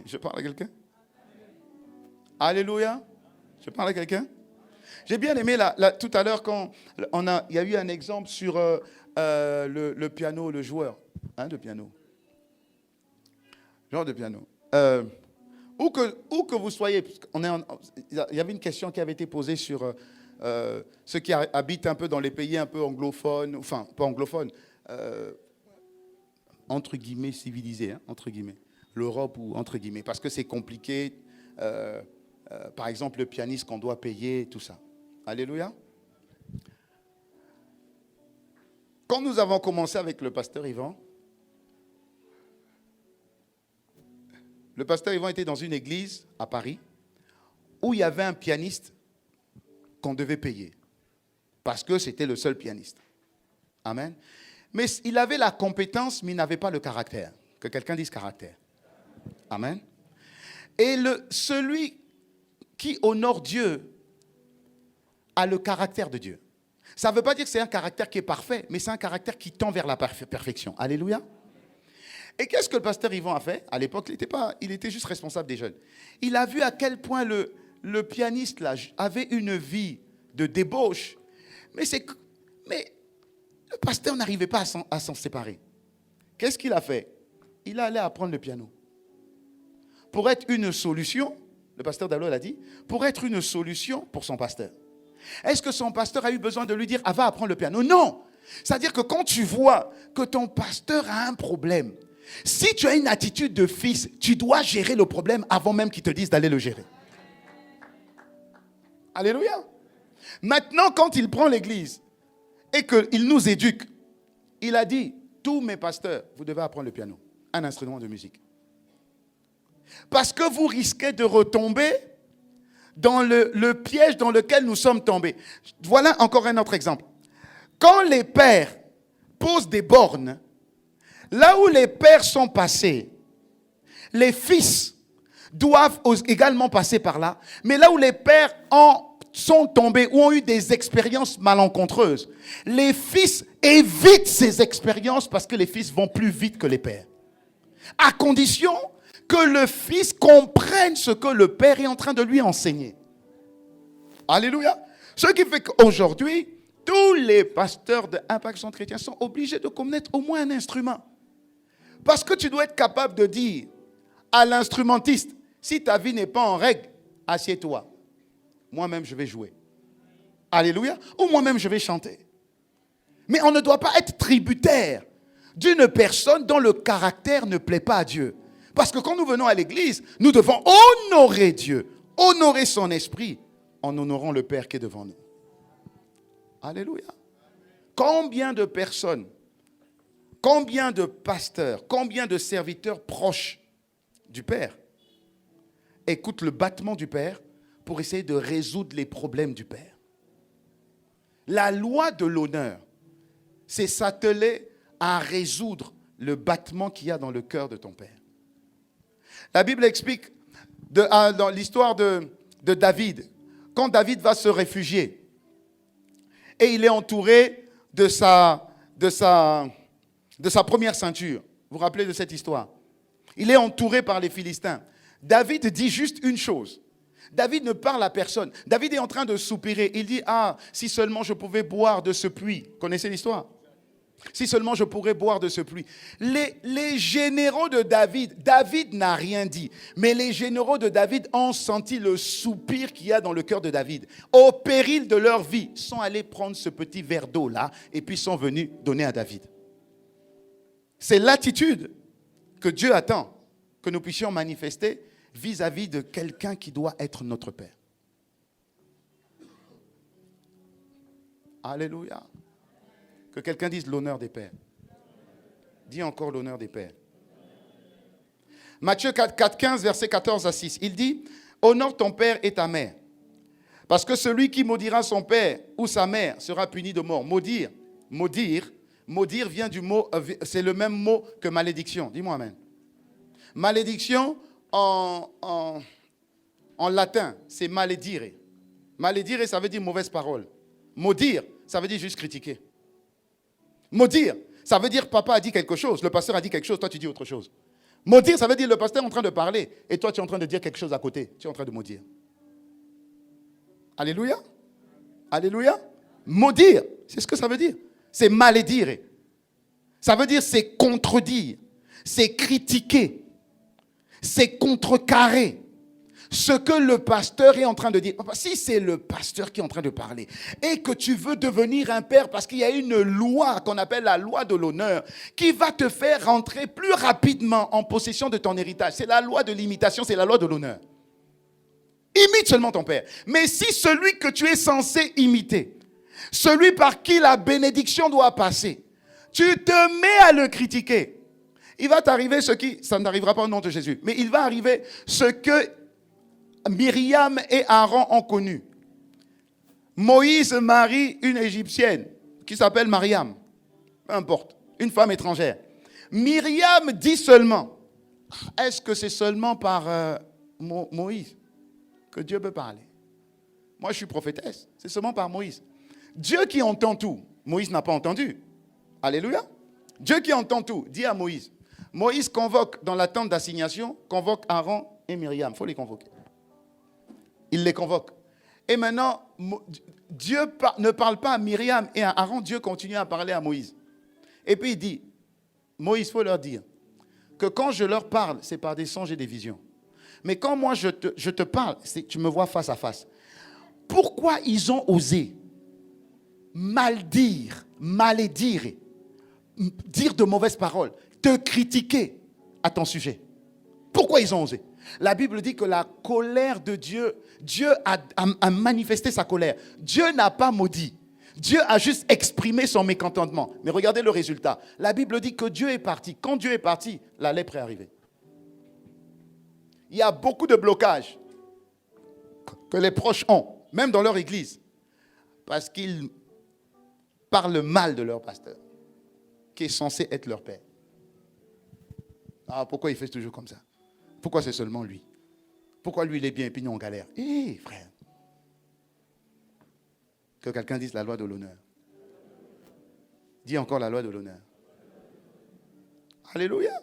Je parle à quelqu'un? Alléluia. Je parle à quelqu'un? J'ai bien aimé tout à l'heure quand il y a eu un exemple sur le piano, le joueur de piano. Genre de piano. Où que vous soyez, il y avait une question qui avait été posée sur ceux qui habitent un peu dans les pays un peu anglophones, enfin pas anglophones, entre guillemets civilisés, entre guillemets, l'Europe ou entre guillemets, parce que c'est compliqué, par exemple le pianiste qu'on doit payer, tout ça. Alléluia. Quand nous avons commencé avec le pasteur Yvan, le pasteur Yvan était dans une église à Paris où il y avait un pianiste qu'on devait payer parce que c'était le seul pianiste. Amen. Mais il avait la compétence, mais il n'avait pas le caractère. Que quelqu'un dise caractère. Amen. Et celui qui honore Dieu a le caractère de Dieu. Ça ne veut pas dire que c'est un caractère qui est parfait, mais c'est un caractère qui tend vers la perfection. Alléluia. Et qu'est-ce que le pasteur Yvan a fait? À l'époque, il était juste responsable des jeunes. Il a vu à quel point le pianiste là, avait une vie de débauche. Mais le pasteur n'arrivait pas à s'en séparer. Qu'est-ce qu'il a fait? Il allait apprendre le piano. Pour être une solution, le pasteur Dallo l'a dit, pour être une solution pour son pasteur. Est-ce que son pasteur a eu besoin de lui dire, va apprendre le piano? Non. C'est-à-dire que quand tu vois que ton pasteur a un problème, si tu as une attitude de fils, tu dois gérer le problème avant même qu'il te dise d'aller le gérer. Alléluia. Maintenant, quand il prend l'église et qu'il nous éduque, il a dit, tous mes pasteurs, vous devez apprendre le piano, un instrument de musique. Parce que vous risquez de retomber dans le piège dans lequel nous sommes tombés. Voilà encore un autre exemple. Quand les pères posent des bornes, là où les pères sont passés, les fils doivent également passer par là. Mais là où les pères sont tombés ou ont eu des expériences malencontreuses, les fils évitent ces expériences parce que les fils vont plus vite que les pères. À condition que le fils comprenne ce que le père est en train de lui enseigner. Alléluia. Ce qui fait qu'aujourd'hui, tous les pasteurs d'Impact Centre Chrétien sont obligés de connaître au moins un instrument. Parce que tu dois être capable de dire à l'instrumentiste, si ta vie n'est pas en règle, assieds-toi. Moi-même, je vais jouer. Alléluia. Ou moi-même, je vais chanter. Mais on ne doit pas être tributaire d'une personne dont le caractère ne plaît pas à Dieu. Parce que quand nous venons à l'église, nous devons honorer Dieu, honorer son esprit, en honorant le Père qui est devant nous. Alléluia. Combien de personnes, combien de pasteurs, combien de serviteurs proches du Père écoutent le battement du Père pour essayer de résoudre les problèmes du Père? La loi de l'honneur, c'est s'atteler à résoudre le battement qu'il y a dans le cœur de ton Père. La Bible explique dans l'histoire de David, quand David va se réfugier et il est entouré de sa première ceinture. Vous vous rappelez de cette histoire? Il est entouré par les Philistins. David dit juste une chose. David ne parle à personne. David est en train de soupirer. Il dit, si seulement je pouvais boire de ce puits. Connaissez l'histoire? Si seulement je pourrais boire de ce puits. Les généraux de David n'a rien dit. Mais les généraux de David ont senti le soupir qu'il y a dans le cœur de David. Au péril de leur vie, sont allés prendre ce petit verre d'eau là et puis sont venus donner à David. C'est l'attitude que Dieu attend que nous puissions manifester vis-à-vis de quelqu'un qui doit être notre Père. Alléluia. Que quelqu'un dise l'honneur des pères. Dis encore l'honneur des pères. Matthieu 4, 15, verset 14 à 6. Il dit, honore ton père et ta mère. Parce que celui qui maudira son père ou sa mère sera puni de mort. Maudire vient du mot, c'est le même mot que malédiction. Dis-moi amen. Malédiction en latin, c'est maledire. Maledire, ça veut dire mauvaise parole. Maudire, ça veut dire juste critiquer. Maudire, ça veut dire papa a dit quelque chose, le pasteur a dit quelque chose, toi tu dis autre chose. Maudire, ça veut dire le pasteur est en train de parler et toi tu es en train de dire quelque chose à côté. Tu es en train de maudire. Alléluia. Alléluia. Maudire, c'est ce que ça veut dire. C'est malédire. Ça veut dire c'est contredire, c'est critiquer, c'est contrecarrer. Ce que le pasteur est en train de dire. Si c'est le pasteur qui est en train de parler et que tu veux devenir un père parce qu'il y a une loi qu'on appelle la loi de l'honneur qui va te faire rentrer plus rapidement en possession de ton héritage. C'est la loi de l'imitation, c'est la loi de l'honneur. Imite seulement ton père. Mais si celui que tu es censé imiter, celui par qui la bénédiction doit passer, tu te mets à le critiquer. Il va t'arriver ça n'arrivera pas au nom de Jésus, mais il va arriver ce que Myriam et Aaron ont connu. Moïse marie une Égyptienne qui s'appelle Mariam, peu importe, une femme étrangère. Myriam dit seulement, est-ce que c'est seulement par Moïse que Dieu peut parler? Moi, je suis prophétesse, c'est seulement par Moïse. Dieu qui entend tout, Moïse n'a pas entendu. Alléluia. Dieu qui entend tout, dit à Moïse. Moïse convoque dans la tente d'assignation, convoque Aaron et Myriam. Il faut les convoquer. Il les convoque. Et maintenant, Dieu ne parle pas à Myriam et à Aaron, Dieu continue à parler à Moïse. Et puis il dit, Moïse, il faut leur dire que quand je leur parle, c'est par des songes et des visions. Mais quand moi je te parle, tu me vois face à face. Pourquoi ils ont osé malédire, dire de mauvaises paroles, te critiquer à ton sujet? Pourquoi ils ont osé? La Bible dit que la colère de Dieu, Dieu a manifesté sa colère. Dieu n'a pas maudit. Dieu a juste exprimé son mécontentement. Mais regardez le résultat. La Bible dit que Dieu est parti. Quand Dieu est parti, la lèpre est arrivée. Il y a beaucoup de blocages que les proches ont, même dans leur église, parce qu'ils parlent mal de leur pasteur, qui est censé être leur père. Ah, pourquoi il fait toujours comme ça? Pourquoi c'est seulement lui? Pourquoi lui il est bien et puis nous on galère? Frère, que quelqu'un dise la loi de l'honneur. Dis encore la loi de l'honneur. Alléluia.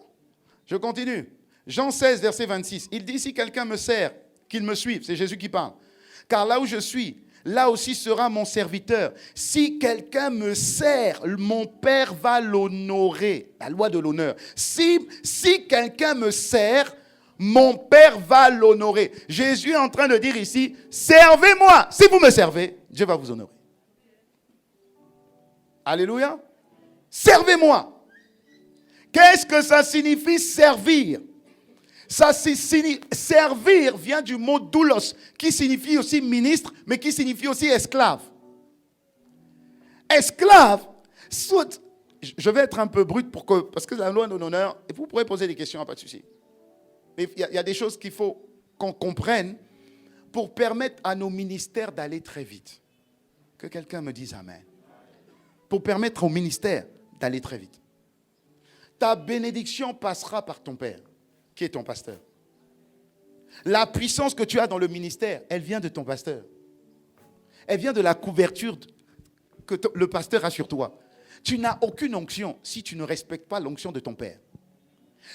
Je continue. Jean 16, verset 26. Il dit, si quelqu'un me sert, qu'il me suive. C'est Jésus qui parle. Car là où je suis, là aussi sera mon serviteur. Si quelqu'un me sert, mon Père va l'honorer. La loi de l'honneur. Si quelqu'un me sert, mon Père va l'honorer. Jésus est en train de dire ici, servez-moi. Si vous me servez, Dieu va vous honorer. Alléluia. Servez-moi. Qu'est-ce que ça signifie servir? Ça signifie, servir vient du mot doulos, qui signifie aussi ministre, mais qui signifie aussi esclave. Esclave, je vais être un peu brut parce que la loi de l'honneur, et vous pourrez poser des questions, pas de souci. Mais il y a des choses qu'il faut qu'on comprenne pour permettre à nos ministères d'aller très vite. Que quelqu'un me dise amen. Pour permettre au ministère d'aller très vite. Ta bénédiction passera par ton Père, qui est ton pasteur. La puissance que tu as dans le ministère, elle vient de ton pasteur. Elle vient de la couverture que le pasteur a sur toi. Tu n'as aucune onction si tu ne respectes pas l'onction de ton Père.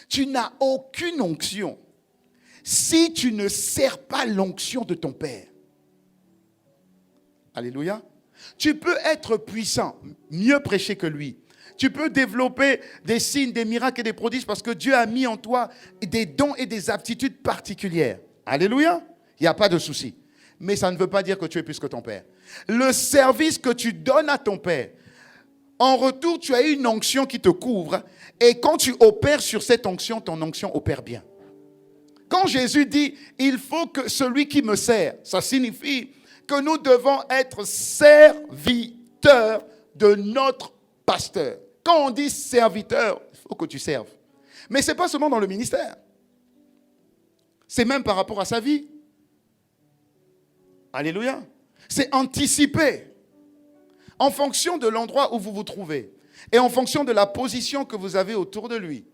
Tu n'as aucune onction si tu ne sers pas l'onction de ton Père. Alléluia. Tu peux être puissant, mieux prêcher que lui. Tu peux développer des signes, des miracles et des prodiges parce que Dieu a mis en toi des dons et des aptitudes particulières. Alléluia. Il n'y a pas de souci. Mais ça ne veut pas dire que tu es plus que ton Père. Le service que tu donnes à ton Père, en retour, tu as une onction qui te couvre. Et quand tu opères sur cette onction, ton onction opère bien. Quand Jésus dit, il faut que celui qui me sert, ça signifie que nous devons être serviteurs de notre pasteur. Quand on dit serviteur, il faut que tu serves. Mais ce n'est pas seulement dans le ministère. C'est même par rapport à sa vie. Alléluia. C'est anticiper. En fonction de l'endroit où vous vous trouvez et en fonction de la position que vous avez autour de lui.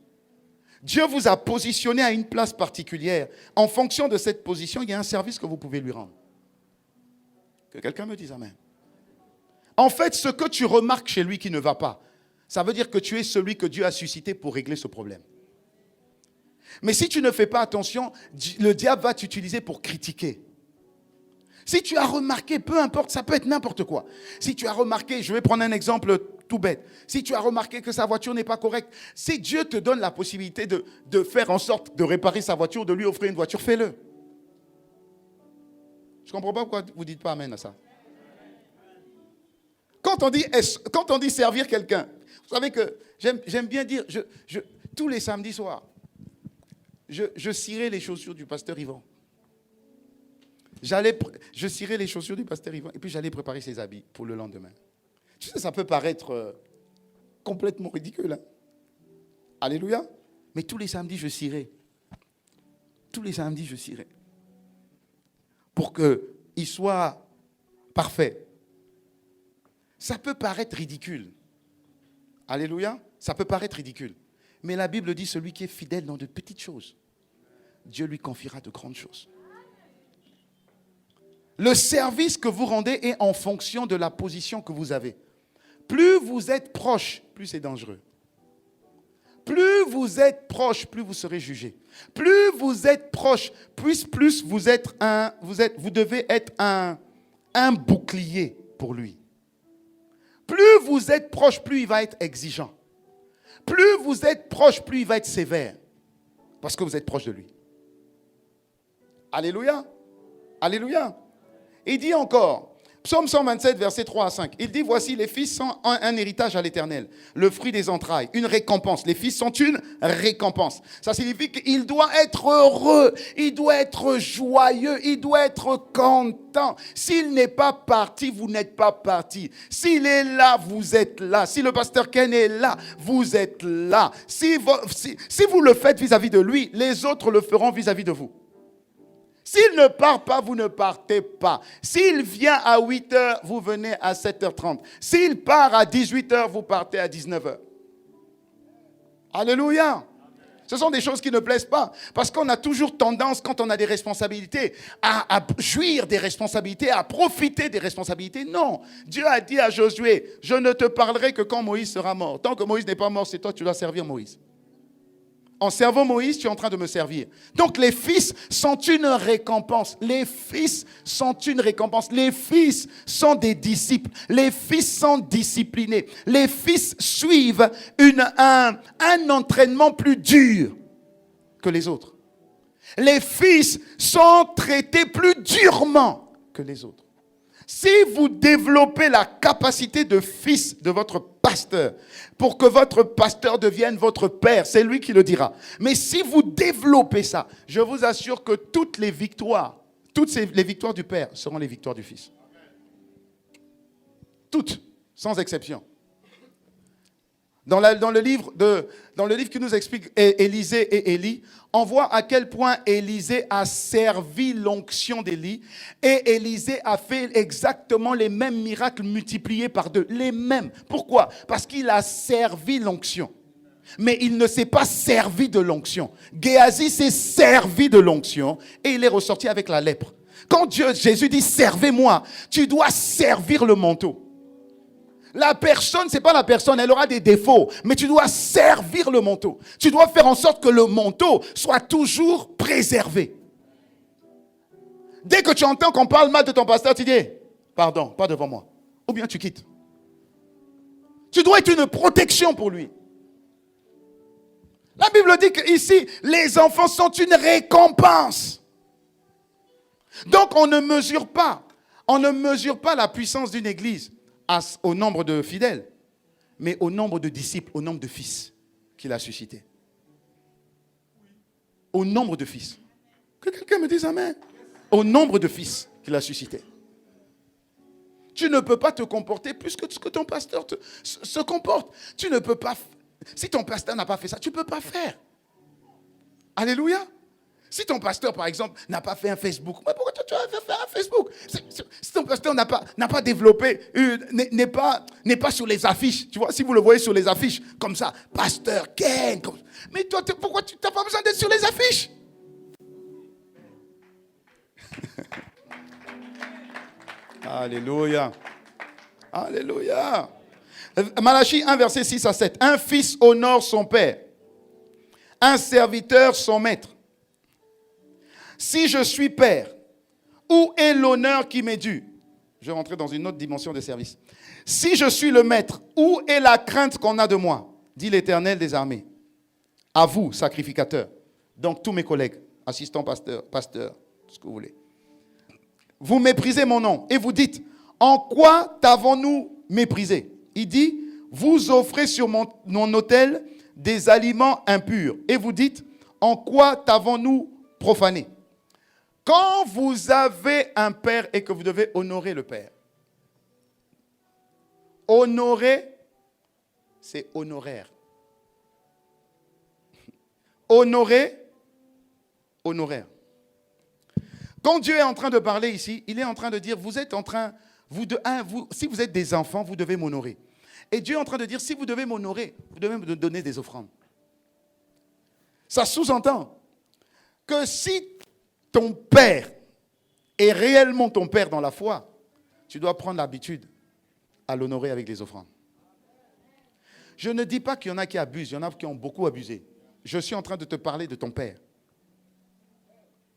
Dieu vous a positionné à une place particulière. En fonction de cette position, il y a un service que vous pouvez lui rendre. Que quelqu'un me dise amen. En fait, ce que tu remarques chez lui qui ne va pas, ça veut dire que tu es celui que Dieu a suscité pour régler ce problème. Mais si tu ne fais pas attention, le diable va t'utiliser pour critiquer. Si tu as remarqué, peu importe, ça peut être n'importe quoi. Si tu as remarqué, je vais prendre un exemple tout bête. Si tu as remarqué que sa voiture n'est pas correcte, si Dieu te donne la possibilité de faire en sorte de réparer sa voiture, de lui offrir une voiture, fais-le. Je ne comprends pas pourquoi vous ne dites pas amen à ça. Quand on dit servir quelqu'un, vous savez que j'aime bien dire, tous les samedis soirs, je cirais les chaussures du pasteur Yvan. Je cirais les chaussures du pasteur Yvan et puis j'allais préparer ses habits pour le lendemain. Tu sais, ça peut paraître complètement ridicule. Hein? Alléluia. Mais tous les samedis, je scierai. Tous les samedis, je scierai. Pour qu'il soit parfait. Ça peut paraître ridicule. Alléluia. Ça peut paraître ridicule. Mais la Bible dit, celui qui est fidèle dans de petites choses, Dieu lui confiera de grandes choses. Le service que vous rendez est en fonction de la position que vous avez. Plus vous êtes proche, plus c'est dangereux. Plus vous êtes proche, plus vous serez jugé. Plus vous êtes proche, plus vous devez être un bouclier pour lui. Plus vous êtes proche, plus il va être exigeant. Plus vous êtes proche, plus il va être sévère. Parce que vous êtes proche de lui. Alléluia. Alléluia. Il dit encore, Psaume 127, versets 3 à 5. Il dit, voici les fils sont un héritage à l'Éternel, le fruit des entrailles, une récompense. Les fils sont une récompense. Ça signifie qu'il doit être heureux, il doit être joyeux, il doit être content. S'il n'est pas parti, vous n'êtes pas parti. S'il est là, vous êtes là. Si le pasteur Ken est là, vous êtes là. Si vous le faites vis-à-vis de lui, les autres le feront vis-à-vis de vous. S'il ne part pas, vous ne partez pas. S'il vient à 8h, vous venez à 7h30. S'il part à 18h, vous partez à 19h. Alléluia. Ce sont des choses qui ne plaisent pas. Parce qu'on a toujours tendance, quand on a des responsabilités, à jouir des responsabilités, à profiter des responsabilités. Non. Dieu a dit à Josué, je ne te parlerai que quand Moïse sera mort. Tant que Moïse n'est pas mort, c'est toi qui dois servir Moïse. En servant Moïse, tu es en train de me servir. Donc les fils sont une récompense. Les fils sont une récompense. Les fils sont des disciples. Les fils sont disciplinés. Les fils suivent un entraînement plus dur que les autres. Les fils sont traités plus durement que les autres. Si vous développez la capacité de fils de votre pasteur, pour que votre pasteur devienne votre père, c'est lui qui le dira. Mais si vous développez ça, je vous assure que toutes les victoires du père seront les victoires du fils. Toutes, sans exception. Dans le livre qui nous explique Élisée et Élie, on voit à quel point Élisée a servi l'onction d'Élie et Élisée a fait exactement les mêmes miracles multipliés par 2. Les mêmes. Pourquoi? Parce qu'il a servi l'onction. Mais il ne s'est pas servi de l'onction. Géasi s'est servi de l'onction et il est ressorti avec la lèpre. Quand Jésus dit « servez-moi », tu dois servir le manteau. La personne, ce n'est pas la personne, elle aura des défauts, mais tu dois servir le manteau. Tu dois faire en sorte que le manteau soit toujours préservé. Dès que tu entends qu'on parle mal de ton pasteur, tu dis « pardon, pas devant moi ». Ou bien tu quittes. Tu dois être une protection pour lui. La Bible dit qu'ici, les enfants sont une récompense. Donc on ne mesure pas la puissance d'une église au nombre de fidèles, mais au nombre de disciples, au nombre de fils qu'il a suscité. Au nombre de fils. Que quelqu'un me dise amen. Au nombre de fils qu'il a suscité. Tu ne peux pas te comporter plus que ce que ton pasteur se comporte. Tu ne peux pas. Si ton pasteur n'a pas fait ça, tu ne peux pas faire. Alléluia. Si ton pasteur, par exemple, n'a pas fait un Facebook, mais pourquoi tu vas faire un Facebook? Si ton pasteur n'a pas développé, n'est pas sur les affiches, tu vois, si vous le voyez sur les affiches, comme ça, pasteur Ken, mais toi, pourquoi tu n'as pas besoin d'être sur les affiches? Alléluia. Alléluia. Malachie 1, verset 6 à 7. Un fils honore son père, un serviteur son maître. Si je suis père, où est l'honneur qui m'est dû? Je vais rentrer dans une autre dimension de service. Si je suis le maître, où est la crainte qu'on a de moi? Dit l'Éternel des armées. À vous, sacrificateurs. Donc tous mes collègues, assistants pasteurs, ce que vous voulez. Vous méprisez mon nom et vous dites, en quoi t'avons-nous méprisé? Il dit, vous offrez sur mon autel des aliments impurs. Et vous dites, en quoi t'avons-nous profané? Quand vous avez un père et que vous devez honorer le père, honorer c'est honoraire. Honorer, honoraire. Quand Dieu est en train de parler ici, il est en train de dire, vous êtes en train, si vous êtes des enfants, vous devez m'honorer. Et Dieu est en train de dire, si vous devez m'honorer, vous devez me donner des offrandes. Ça sous-entend que si ton père est réellement ton père dans la foi, tu dois prendre l'habitude à l'honorer avec les offrandes. Je ne dis pas qu'il y en a qui abusent, il y en a qui ont beaucoup abusé. Je suis en train de te parler de ton père.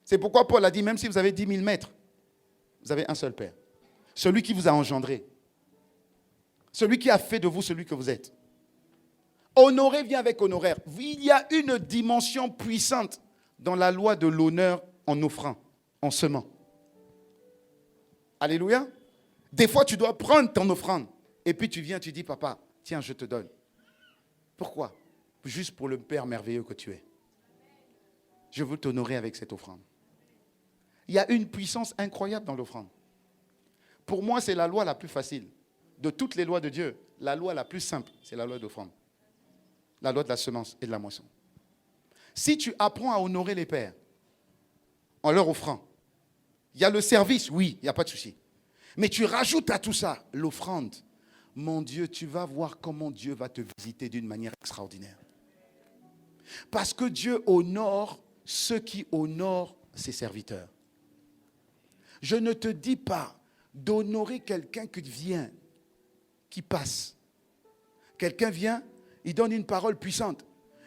C'est pourquoi Paul a dit, même si vous avez 10 000 maîtres, vous avez un seul père. Celui qui vous a engendré. Celui qui a fait de vous celui que vous êtes. Honorer vient avec honoraire. Il y a une dimension puissante dans la loi de l'honneur en offrant, en semant. Alléluia. Des fois, tu dois prendre ton offrande. Et puis tu viens, tu dis, papa, tiens, je te donne. Pourquoi? Juste pour le Père merveilleux que tu es. Je veux t'honorer avec cette offrande. Il y a une puissance incroyable dans l'offrande. Pour moi, c'est la loi la plus facile. De toutes les lois de Dieu, la loi la plus simple, c'est la loi d'offrande. La loi de la semence et de la moisson. Si tu apprends à honorer les pères en leur offrant, il y a le service, oui, il n'y a pas de souci. Mais tu rajoutes à tout ça l'offrande. Mon Dieu, tu vas voir comment Dieu va te visiter d'une manière extraordinaire. Parce que Dieu honore ceux qui honorent ses serviteurs. Je ne te dis pas d'honorer quelqu'un qui vient, qui passe. Quelqu'un vient, il donne une parole puissante,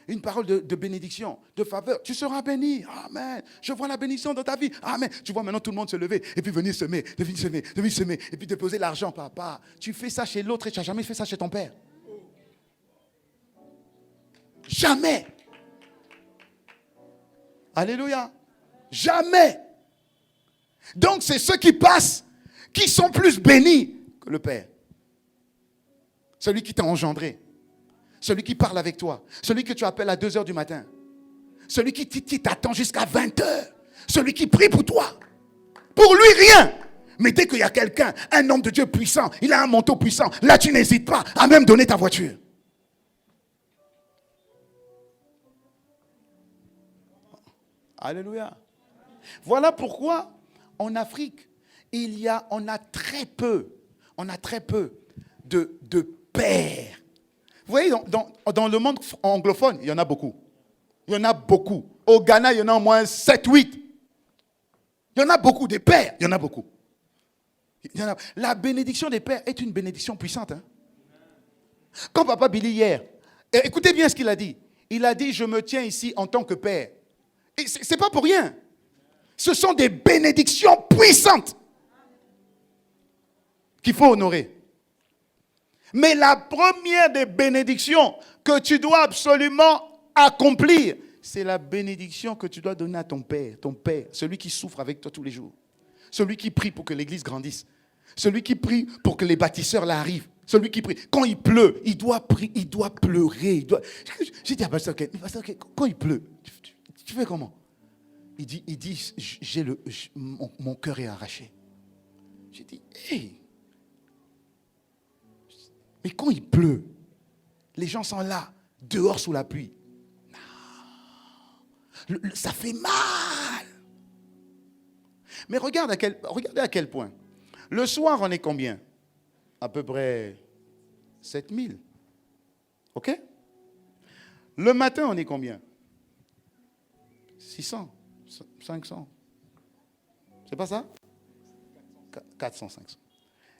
une parole de bénédiction, de faveur. Tu seras béni. Amen. Je vois la bénédiction dans ta vie. Amen. Tu vois maintenant tout le monde se lever et puis venir semer, et puis déposer l'argent. Papa, tu fais ça chez l'autre et tu n'as jamais fait ça chez ton père. Jamais. Alléluia. Jamais. Donc c'est ceux qui passent qui sont plus bénis que le Père. Celui qui t'a engendré. Celui qui parle avec toi. Celui que tu appelles à 2h du matin. Celui qui t'attend jusqu'à 20h. Celui qui prie pour toi. Pour lui, rien. Mais dès qu'il y a quelqu'un, un homme de Dieu puissant, il a un manteau puissant, là tu n'hésites pas à même donner ta voiture. Alléluia. Voilà pourquoi en Afrique, on a très peu de pères. Vous voyez, dans le monde anglophone, il y en a beaucoup. Il y en a beaucoup. Au Ghana, il y en a au moins 7, 8. Il y en a beaucoup des pères, il y en a beaucoup. La bénédiction des pères est une bénédiction puissante. Hein? Quand Papa Billy hier, écoutez bien ce qu'il a dit. Il a dit, je me tiens ici en tant que père. Et c'est pas pour rien. Ce sont des bénédictions puissantes qu'il faut honorer. Mais la première des bénédictions que tu dois absolument accomplir, c'est la bénédiction que tu dois donner à ton père, celui qui souffre avec toi tous les jours, celui qui prie pour que l'église grandisse, celui qui prie pour que les bâtisseurs là arrivent, celui qui prie. Quand il pleut, il doit pleurer. J'ai dit à Pasteur Ken, quand il pleut, tu fais comment? Il dit, mon cœur est arraché. J'ai dit, hey. Mais quand il pleut, les gens sont là, dehors sous la pluie. Non. Ça fait mal. Mais regardez à quel point. Le soir, on est combien? À peu près 7000. OK? Le matin, on est combien? 600. 500. C'est pas ça? 400, 500.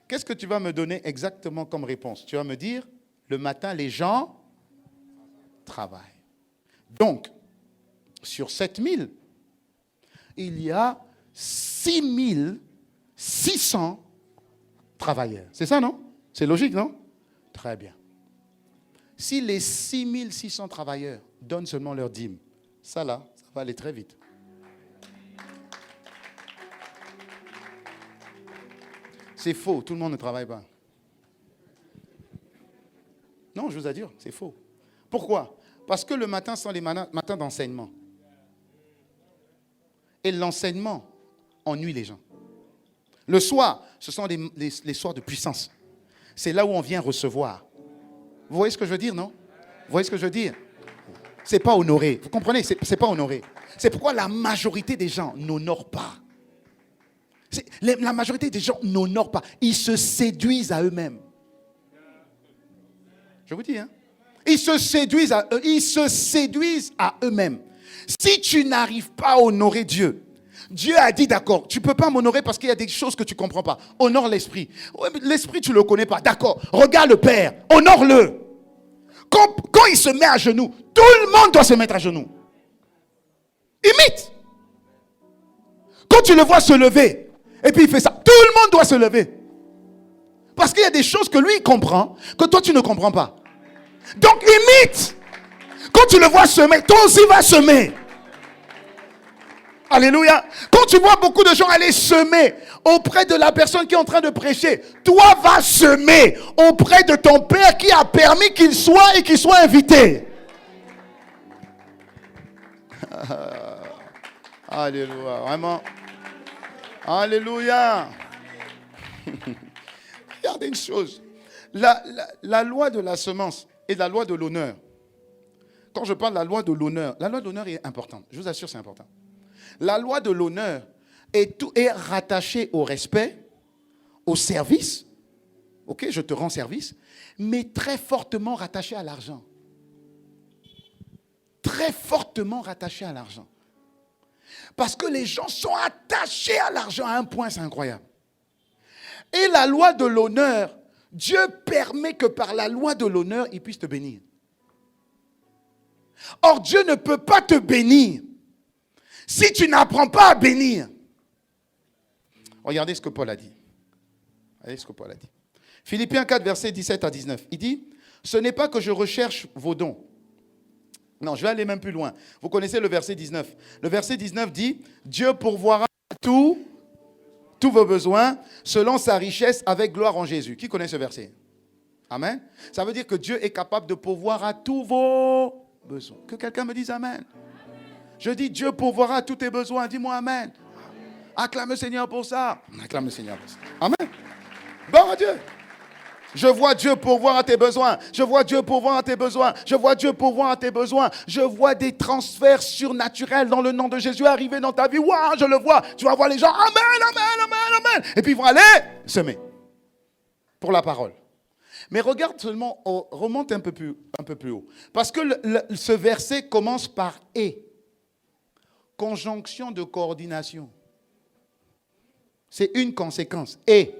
Qu'est-ce que tu vas me donner exactement comme réponse? Tu vas me dire, le matin, les gens travaillent. Donc, sur 7000, il y a 6600 travailleurs. C'est ça, non? C'est logique, non? Très bien. Si les 6600 travailleurs donnent seulement leur dîme, ça va aller très vite. C'est faux, tout le monde ne travaille pas. Non, je vous assure, c'est faux. Pourquoi? Parce que le matin sont les matins d'enseignement. Et l'enseignement ennuie les gens. Le soir, ce sont les soirs de puissance. C'est là où on vient recevoir. Vous voyez ce que je veux dire, non? Vous voyez ce que je veux dire? C'est pas honoré. Vous comprenez? C'est pas honoré. C'est pourquoi la majorité des gens n'honorent pas. La majorité des gens n'honorent pas. Ils se séduisent à eux-mêmes. Je vous dis, hein? Ils se séduisent à eux-mêmes. Si tu n'arrives pas à honorer Dieu, Dieu a dit d'accord, tu ne peux pas m'honorer parce qu'il y a des choses que tu ne comprends pas. Honore l'esprit. L'esprit, tu ne le connais pas. D'accord. Regarde le Père. Honore-le. Quand il se met à genoux, tout le monde doit se mettre à genoux. Imite. Quand tu le vois se lever, et puis il fait ça, tout le monde doit se lever. Parce qu'il y a des choses que lui il comprend, que toi tu ne comprends pas. Donc imite. Quand tu le vois semer, toi aussi va semer. Alléluia. Quand tu vois beaucoup de gens aller semer auprès de la personne qui est en train de prêcher, toi va semer auprès de ton Père qui a permis qu'il soit et qu'il soit invité. Alléluia. Vraiment. Alléluia. Regardez une chose. La loi de la semence et la loi de l'honneur. Quand je parle de la loi de l'honneur est importante. Je vous assure, c'est important. La loi de l'honneur est rattachée au respect, au service. Ok, je te rends service. Mais très fortement rattachée à l'argent. Très fortement rattachée à l'argent. Parce que les gens sont attachés à l'argent à un point, c'est incroyable. Et la loi de l'honneur, Dieu permet que par la loi de l'honneur, il puisse te bénir. Or, Dieu ne peut pas te bénir si tu n'apprends pas à bénir. Regardez ce que Paul a dit. Regardez ce que Paul a dit. Philippiens 4, versets 17 à 19. Il dit, ce n'est pas que je recherche vos dons. Non, je vais aller même plus loin. Vous connaissez le verset 19. Le verset 19 dit, Dieu pourvoira tous vos besoins selon sa richesse avec gloire en Jésus. Qui connaît ce verset? Amen. Ça veut dire que Dieu est capable de pourvoir à tous vos besoins. Que quelqu'un me dise Amen. Je dis Dieu pourvoira à tous tes besoins. Dis-moi Amen. Acclame le Seigneur pour ça. Acclame le Seigneur pour ça. Amen. Bon Dieu. Je vois Dieu pourvoir à tes besoins. Je vois Dieu pourvoir à tes besoins. Je vois Dieu pourvoir à tes besoins. Je vois des transferts surnaturels dans le nom de Jésus arriver dans ta vie. Waouh, je le vois. Tu vas voir les gens. Amen, amen, amen, amen. Et puis ils vont aller semer pour la parole. Mais regarde seulement, remonte un peu plus haut. Parce que ce verset commence par « et ». Conjonction de coordination. C'est une conséquence. « Et ».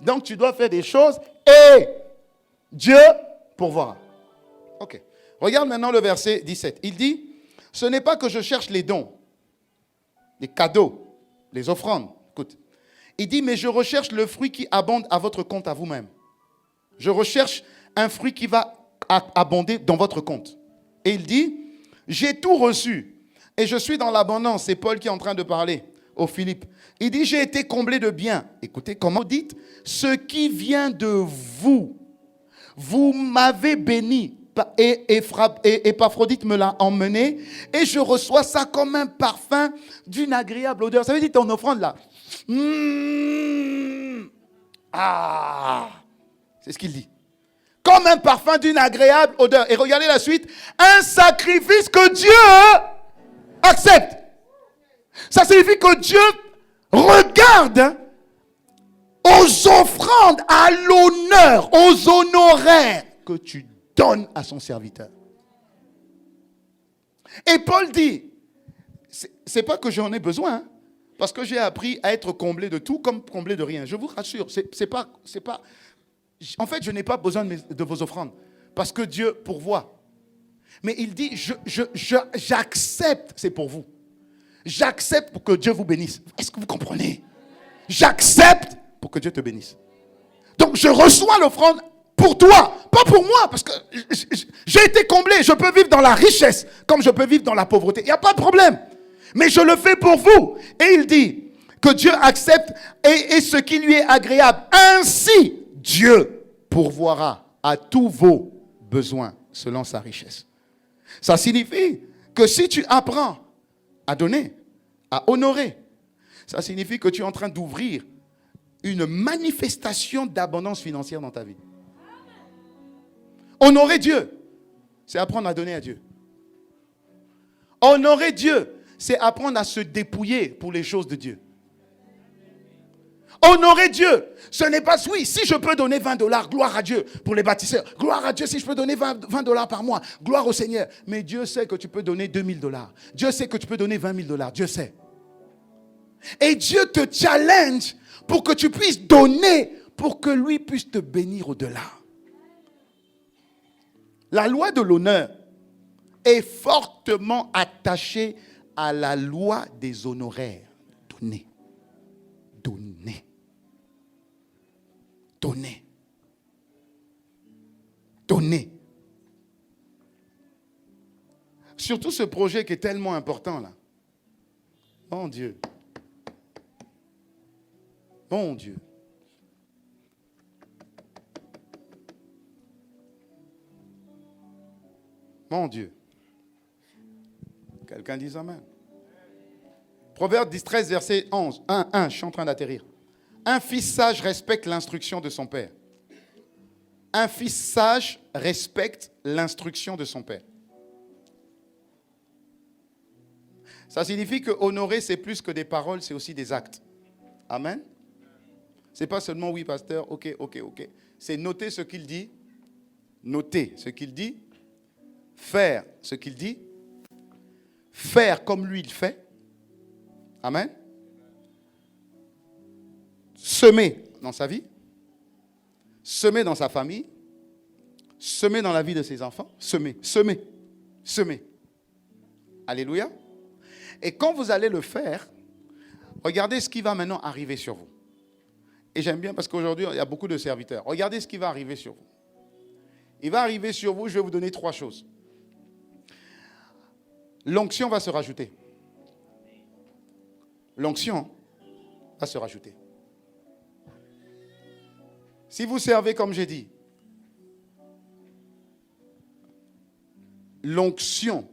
Donc tu dois faire des choses et Dieu pourvoira. Ok. Regarde maintenant le verset 17. Il dit, ce n'est pas que je cherche les dons, les cadeaux, les offrandes. Écoute. Il dit, mais je recherche le fruit qui abonde à votre compte à vous-même. Je recherche un fruit qui va abonder dans votre compte. Et il dit, j'ai tout reçu et je suis dans l'abondance. C'est Paul qui est en train de parler aux Philippe. Il dit, j'ai été comblé de biens. Écoutez, comment dites, ce qui vient de vous, vous m'avez béni. Et Épaphrodite me l'a emmené. Et je reçois ça comme un parfum d'une agréable odeur. Ça veut dire ton offrande là. C'est ce qu'il dit. Comme un parfum d'une agréable odeur. Et regardez la suite. Un sacrifice que Dieu accepte. Ça signifie que Dieu regarde aux offrandes, à l'honneur, aux honoraires que tu donnes à son serviteur. Et Paul dit, c'est pas que j'en ai besoin, hein, parce que j'ai appris à être comblé de tout comme comblé de rien. Je vous rassure, c'est pas. En fait, je n'ai pas besoin de vos offrandes, parce que Dieu pourvoit. Mais il dit, j'accepte, c'est pour vous. J'accepte pour que Dieu vous bénisse. Est-ce que vous comprenez? J'accepte pour que Dieu te bénisse. Donc je reçois l'offrande pour toi, pas pour moi, parce que j'ai été comblé. Je peux vivre dans la richesse comme je peux vivre dans la pauvreté. Il n'y a pas de problème. Mais je le fais pour vous. Et il dit que Dieu accepte et ce qui lui est agréable. Ainsi, Dieu pourvoira à tous vos besoins selon sa richesse. Ça signifie que si tu apprends à donner, à honorer, ça signifie que tu es en train d'ouvrir une manifestation d'abondance financière dans ta vie. Honorer Dieu, c'est apprendre à donner à Dieu. Honorer Dieu, c'est apprendre à se dépouiller pour les choses de Dieu. Honorer Dieu, ce n'est pas, oui, si je peux donner $20, gloire à Dieu pour les bâtisseurs. Gloire à Dieu si je peux donner $20 par mois. Gloire au Seigneur. Mais Dieu sait que tu peux donner $2000. Dieu sait que tu peux donner $20 000. Dieu sait. Et Dieu te challenge pour que tu puisses donner, pour que lui puisse te bénir au-delà. La loi de l'honneur est fortement attachée à la loi des honoraires. Donner. Donner. Donner. Donner. Surtout ce projet qui est tellement important là. Mon Dieu. Mon Dieu. Mon Dieu. Quelqu'un dit amen. Proverbe 13, verset 11. 1, je suis en train d'atterrir. Un fils sage respecte l'instruction de son père. Un fils sage respecte l'instruction de son père. Ça signifie que honorer, c'est plus que des paroles, c'est aussi des actes. Amen. C'est pas seulement oui, pasteur, ok. C'est noter ce qu'il dit, noter ce qu'il dit, faire ce qu'il dit, faire comme lui il fait. Amen. Semer dans sa vie, semer dans sa famille, semer dans la vie de ses enfants, semer. Alléluia. Et quand vous allez le faire, regardez ce qui va maintenant arriver sur vous. Et j'aime bien parce qu'aujourd'hui, il y a beaucoup de serviteurs. Regardez ce qui va arriver sur vous. Il va arriver sur vous, je vais vous donner 3 choses. L'onction va se rajouter. L'onction va se rajouter. Si vous servez comme j'ai dit, l'onction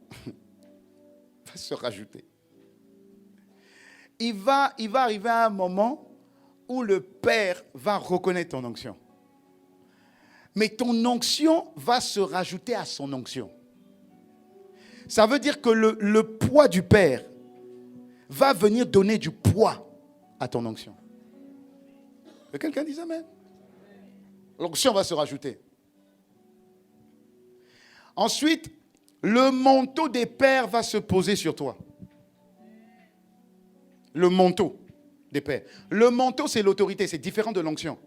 va se rajouter. Il va arriver à un moment où le Père va reconnaître ton onction. Mais ton onction va se rajouter à son onction. Ça veut dire que le poids du Père va venir donner du poids à ton onction. Que quelqu'un dise amen. L'onction va se rajouter. Ensuite, le manteau des pères va se poser sur toi. Le manteau des pères. Le manteau, c'est l'autorité, c'est différent de l'onction.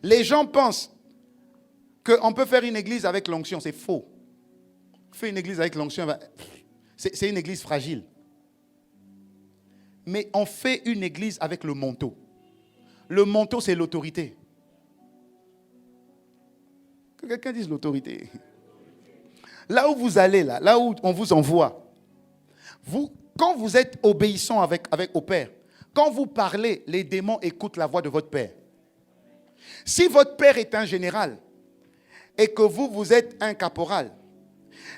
Les gens pensent qu'on peut faire une église avec l'onction, c'est faux. Faire une église avec l'onction, c'est une église fragile. Mais on fait une église avec le manteau. Le manteau, c'est l'autorité. Que quelqu'un dise l'autorité. Là où vous allez, là où on vous envoie, quand vous êtes obéissant au Père, quand vous parlez, les démons écoutent la voix de votre Père. Si votre Père est un général et que vous êtes un caporal,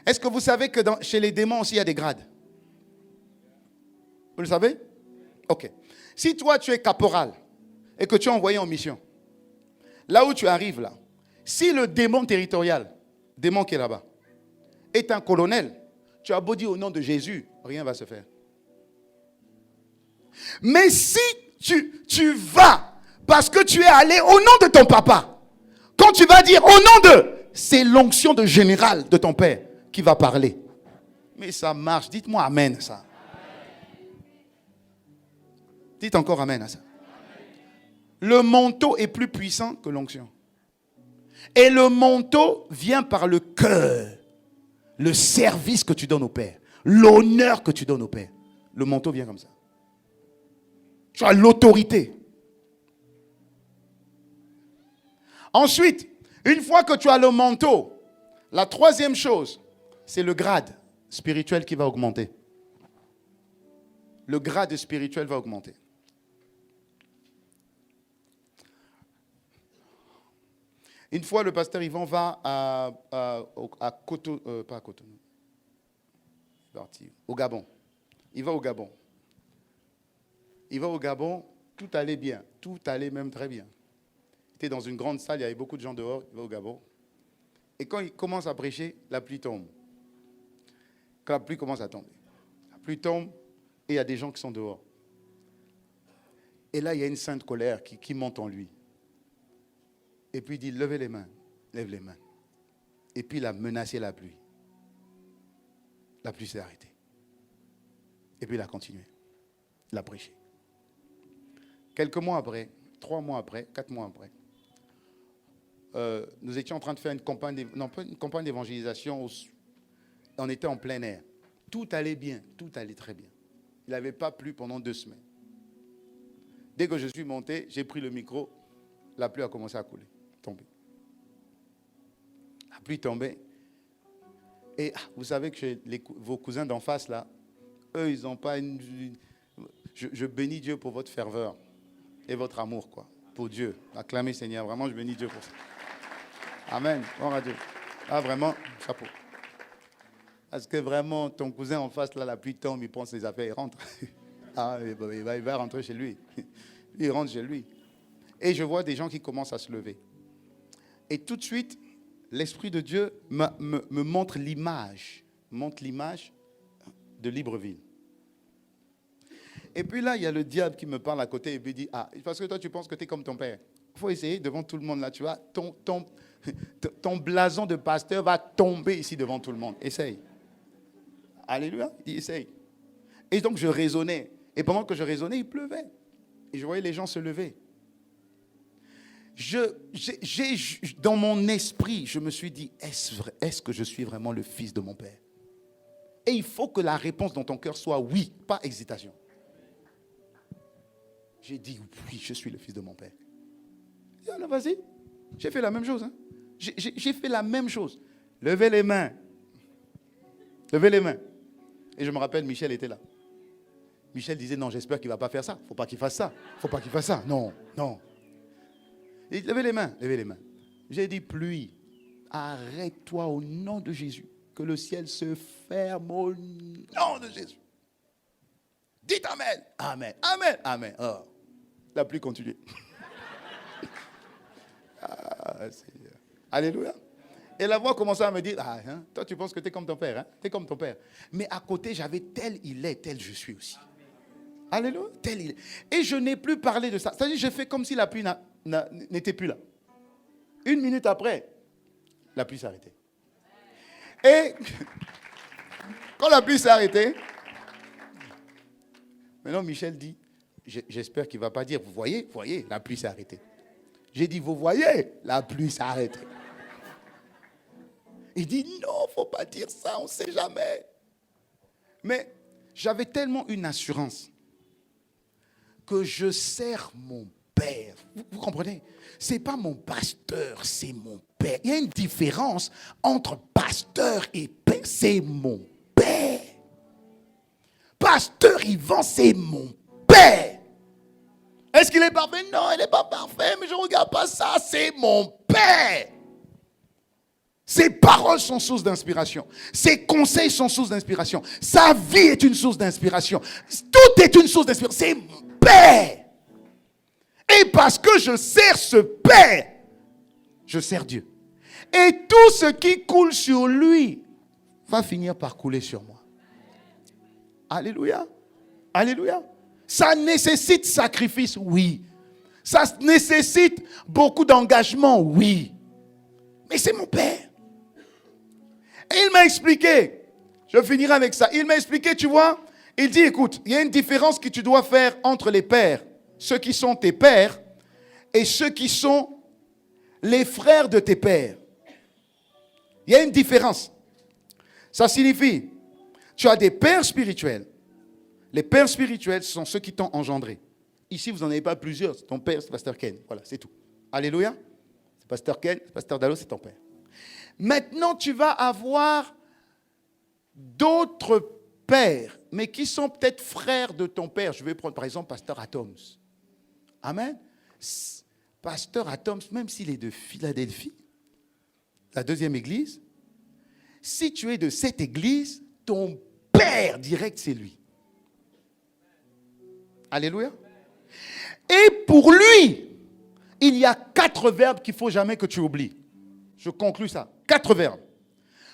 est-ce que vous savez que chez les démons aussi il y a des grades? Vous le savez? Ok. Si toi tu es caporal et que tu es envoyé en mission, là où tu arrives là, si le démon territorial, démon qui est là-bas, est un colonel, tu as beau dire au nom de Jésus, rien ne va se faire. Mais si tu vas parce que tu es allé au nom de ton papa, quand tu vas dire au nom de, c'est l'onction de général de ton père qui va parler. Mais ça marche. Dites-moi amen ça. Dites encore amen à ça. Le manteau est plus puissant que l'onction. Et le manteau vient par le cœur. Le service que tu donnes au Père. L'honneur que tu donnes au Père. Le manteau vient comme ça. Tu as l'autorité. Ensuite, une fois que tu as le manteau, la troisième chose, c'est le grade spirituel qui va augmenter. Le grade spirituel va augmenter. Une fois, le pasteur Yvan va à Cotonou, pas à Cotonou, au Gabon. Il va au Gabon. Il va au Gabon, tout allait bien, tout allait même très bien. Il était dans une grande salle, il y avait beaucoup de gens dehors, il va au Gabon. Et quand il commence à prêcher, la pluie tombe. Quand la pluie commence à tomber, la pluie tombe et il y a des gens qui sont dehors. Et là, il y a une sainte colère qui monte en lui. Et puis il dit, levez les mains, lève les mains. Et puis il a menacé la pluie. La pluie s'est arrêtée. Et puis il a continué. Il a prêché. Quelques mois après, 3 mois après, 4 mois après, nous étions en train de faire une campagne d'évangélisation. On était en plein air. Tout allait bien, tout allait très bien. Il n'avait pas plu pendant 2 semaines. Dès que je suis monté, j'ai pris le micro, la pluie a commencé à couler, tomber. La pluie tombait. Et vous savez que vos cousins d'en face, là, eux, ils n'ont pas une... Je bénis Dieu pour votre ferveur et votre amour, quoi, pour Dieu. Acclamez Seigneur, vraiment, je bénis Dieu pour ça. Amen, gloire à Dieu. Ah, vraiment, chapeau. Parce que vraiment, ton cousin en face, là, la pluie tombe, il prend ses affaires, il rentre. Ah, il va rentrer chez lui. Il rentre chez lui. Et je vois des gens qui commencent à se lever. Et tout de suite, l'Esprit de Dieu me montre l'image de Libreville. Et puis là, il y a le diable qui me parle à côté et puis dit, parce que toi, tu penses que tu es comme ton père. Il faut essayer devant tout le monde, là, tu vois, ton blason de pasteur va tomber ici devant tout le monde. Essaye. Alléluia, il dit, essaye. Et donc, je raisonnais. Et pendant que je raisonnais, il pleuvait. Et je voyais les gens se lever. Dans mon esprit, je me suis dit, est-ce que je suis vraiment le fils de mon père? Et il faut que la réponse dans ton cœur soit oui, pas hésitation. J'ai dit, oui, je suis le fils de mon père. Et alors, vas-y. J'ai fait la même chose. Hein. J'ai fait la même chose. Levez les mains. Levez les mains. Et je me rappelle, Michel était là. Michel disait, non, j'espère qu'il ne va pas faire ça. Il ne faut pas qu'il fasse ça. Il ne faut pas qu'il fasse ça. Non, non. Il dit, levez les mains, levez les mains. J'ai dit, pluie, arrête-toi au nom de Jésus. Que le ciel se ferme au nom de Jésus. Dites Amen. Amen. Amen. Amen. Oh. La pluie continue. Seigneur. Alléluia. Et la voix commençait à me dire, toi tu penses que tu es comme ton père, hein? Tu es comme ton père. Mais à côté, j'avais tel il est, tel je suis aussi. Alléluia, tel il est. Et je n'ai plus parlé de ça. C'est-à-dire, j'ai fait comme si la pluie n'était plus là. 1 minute après, la pluie s'est arrêtée. Et quand la pluie s'est arrêtée, maintenant Michel dit, j'espère qu'il ne va pas dire, vous voyez, la pluie s'est arrêtée. J'ai dit, vous voyez, la pluie s'est arrêtée. Il dit, non, il ne faut pas dire ça, on ne sait jamais. Mais j'avais tellement une assurance que je sers mon père. Vous comprenez? Ce n'est pas mon pasteur, c'est mon père. Il y a une différence entre pasteur et père. C'est mon père. Pasteur Yvan, c'est mon père. Est-ce qu'il est parfait? Non, il n'est pas parfait, mais je ne regarde pas ça. C'est mon père. Ses paroles sont source d'inspiration. Ses conseils sont source d'inspiration. Sa vie est une source d'inspiration. Tout est une source d'inspiration. C'est mon Père. Et parce que je sers ce Père, je sers Dieu. Et tout ce qui coule sur lui va finir par couler sur moi. Alléluia. Alléluia. Ça nécessite sacrifice, oui. Ça nécessite beaucoup d'engagement, oui. Mais c'est mon Père. Et il m'a expliqué, je finirai avec ça, il m'a expliqué, tu vois, il dit, écoute, il y a une différence que tu dois faire entre les pères, ceux qui sont tes pères, et ceux qui sont les frères de tes pères. Il y a une différence. Ça signifie, tu as des pères spirituels. Les pères spirituels sont ceux qui t'ont engendré. Ici, vous n'en avez pas plusieurs. Ton père, c'est Pasteur Ken. Voilà, c'est tout. Alléluia. C'est Pasteur Ken, c'est Pasteur Dallo, c'est ton père. Maintenant, tu vas avoir d'autres pères, mais qui sont peut-être frères de ton père. Je vais prendre par exemple Pasteur Atoms. Amen. Pasteur Atoms, même s'il est de Philadelphie, la deuxième église, si tu es de cette église, ton père direct, c'est lui. Alléluia. Et pour lui, il y a 4 verbes qu'il ne faut jamais que tu oublies. Je conclus ça. 4 verbes.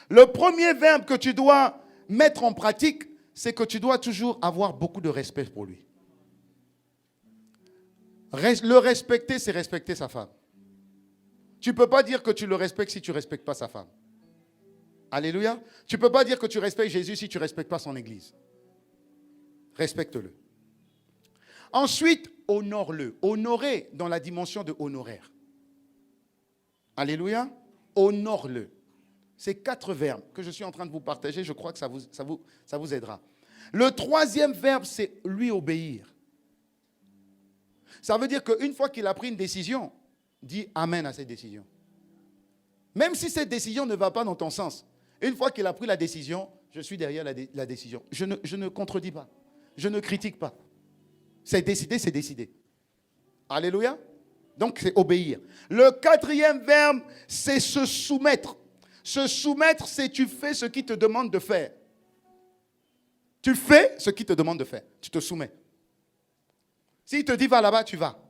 Le premier verbe que tu dois mettre en pratique, c'est que tu dois toujours avoir beaucoup de respect pour lui. Le respecter, c'est respecter sa femme. Tu ne peux pas dire que tu le respectes si tu ne respectes pas sa femme. Alléluia. Tu ne peux pas dire que tu respectes Jésus si tu ne respectes pas son église. Respecte-le. Ensuite, honore-le. Honorer dans la dimension de honoraire. Alléluia. Honore-le. Ces 4 verbes que je suis en train de vous partager, je crois que ça vous aidera. Le troisième verbe, c'est lui obéir. Ça veut dire qu'une fois qu'il a pris une décision, dis Amen à cette décision. Même si cette décision ne va pas dans ton sens, une fois qu'il a pris la décision, je suis derrière la décision. Je ne contredis pas. Je ne critique pas. C'est décidé, c'est décidé. Alléluia. Donc, c'est obéir. Le 4e verbe, c'est se soumettre. Se soumettre, c'est tu fais ce qu'il te demande de faire. Tu fais ce qu'il te demande de faire. Tu te soumets. S'il te dit va là-bas, tu vas.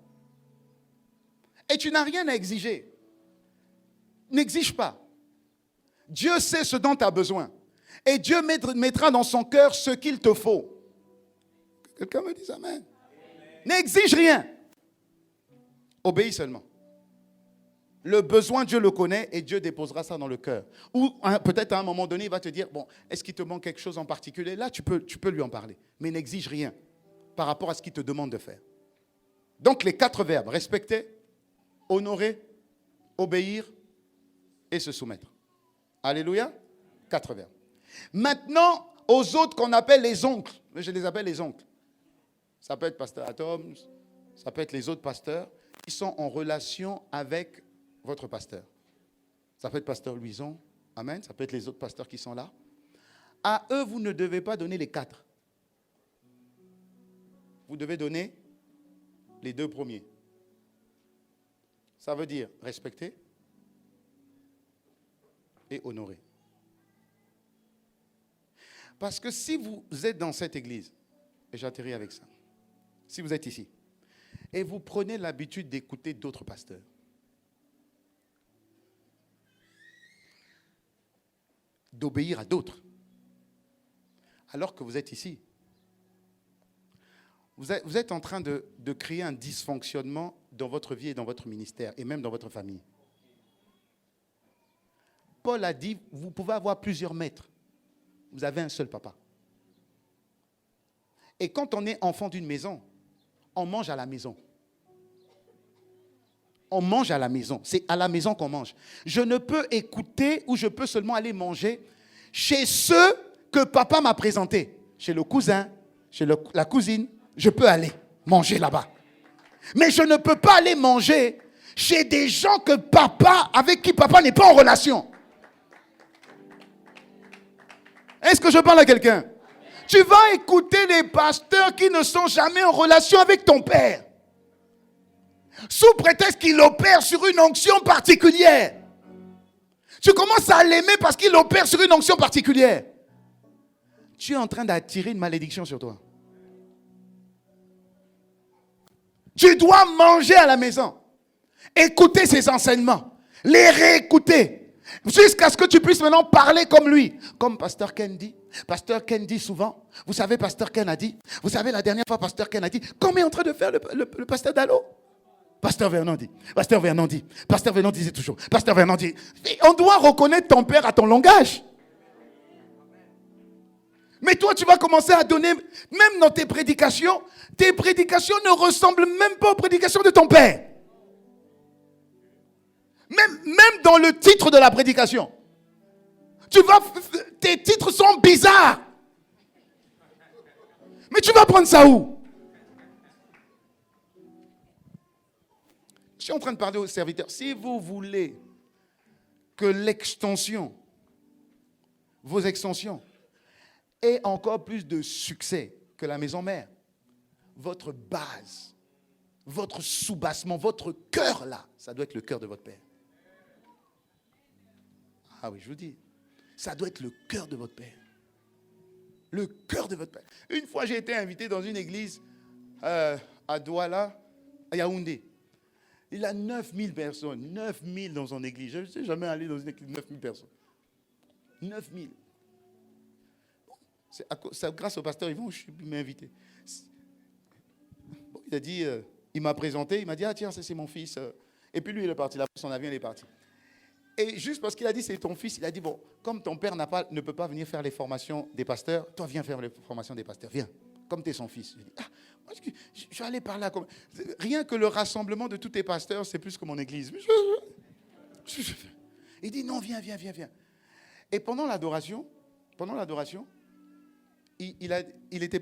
Et tu n'as rien à exiger. N'exige pas. Dieu sait ce dont tu as besoin. Et Dieu mettra dans son cœur ce qu'il te faut. Quelqu'un me dit Amen. N'exige rien. Obéis seulement. Le besoin, Dieu le connaît et Dieu déposera ça dans le cœur. Ou peut-être à un moment donné, il va te dire, bon, est-ce qu'il te manque quelque chose en particulier? Là, tu peux lui en parler. Mais n'exige rien par rapport à ce qu'il te demande de faire. Donc, les 4 verbes, respecter, honorer, obéir et se soumettre. Alléluia. 4 verbes. Maintenant, aux autres qu'on appelle les oncles. Je les appelle les oncles. Ça peut être pasteur Atom, ça peut être les autres pasteurs qui sont en relation avec votre pasteur. Ça peut être pasteur Louison, amen. Ça peut être les autres pasteurs qui sont là. À eux, vous ne devez pas donner les 4. Vous devez donner les 2 premiers. Ça veut dire respecter et honorer. Parce que si vous êtes dans cette église, et j'atterris avec ça, si vous êtes ici, et vous prenez l'habitude d'écouter d'autres pasteurs, d'obéir à d'autres, alors que vous êtes ici, vous êtes en train de créer un dysfonctionnement dans votre vie et dans votre ministère, et même dans votre famille. Paul a dit, vous pouvez avoir plusieurs maîtres, vous avez un seul papa. Et quand on est enfant d'une maison, on mange à la maison. On mange à la maison. C'est à la maison qu'on mange. Je ne peux écouter ou je peux seulement aller manger chez ceux que papa m'a présentés. Chez le cousin, chez la cousine, je peux aller manger là-bas. Mais je ne peux pas aller manger chez des gens avec qui papa n'est pas en relation. Est-ce que je parle à quelqu'un? Tu vas écouter les pasteurs qui ne sont jamais en relation avec ton père. Sous prétexte qu'il opère sur une onction particulière. Tu commences à l'aimer parce qu'il opère sur une onction particulière. Tu es en train d'attirer une malédiction sur toi. Tu dois manger à la maison. Écouter ses enseignements. Les réécouter. Jusqu'à ce que tu puisses maintenant parler comme lui. Comme Pasteur Ken dit. Pasteur Ken dit souvent. Vous savez, Pasteur Ken a dit. Vous savez, la dernière fois, Pasteur Ken a dit. Comme est en train de faire le pasteur Dallot. Pasteur Vernon dit. Pasteur Vernon dit. Pasteur Vernon disait toujours. Pasteur Vernon dit. On doit reconnaître ton père à ton langage. Mais toi, tu vas commencer à donner, même dans tes prédications ne ressemblent même pas aux prédications de ton père. Même dans le titre de la prédication. Tes titres sont bizarres. Mais tu vas prendre ça où? Je suis en train de parler aux serviteurs. Si vous voulez que vos extensions, aient encore plus de succès que la maison mère, votre base, votre soubassement, votre cœur là, ça doit être le cœur de votre père. Ah oui, je vous dis, ça doit être le cœur de votre père. Le cœur de votre père. Une fois, j'ai été invité dans une église à Douala, à Yaoundé. Il a 9000 personnes. 9000 dans son église. Je ne suis jamais allé dans une église de 9000 personnes. 9000. C'est grâce au pasteur Yvon, je m'a invité. Bon, il a dit, il m'a présenté, il m'a dit, ah tiens, ça c'est mon fils. Et puis lui, il est parti, il a pris son avion, il est parti. Et juste parce qu'il a dit, c'est ton fils, il a dit, bon, comme ton père ne peut pas venir faire les formations des pasteurs, toi viens faire les formations des pasteurs, viens, comme tu es son fils. Je dis, ah, moi, je vais aller par là. Rien que le rassemblement de tous tes pasteurs, c'est plus que mon église. Il dit, non, viens. Et pendant l'adoration, il n'était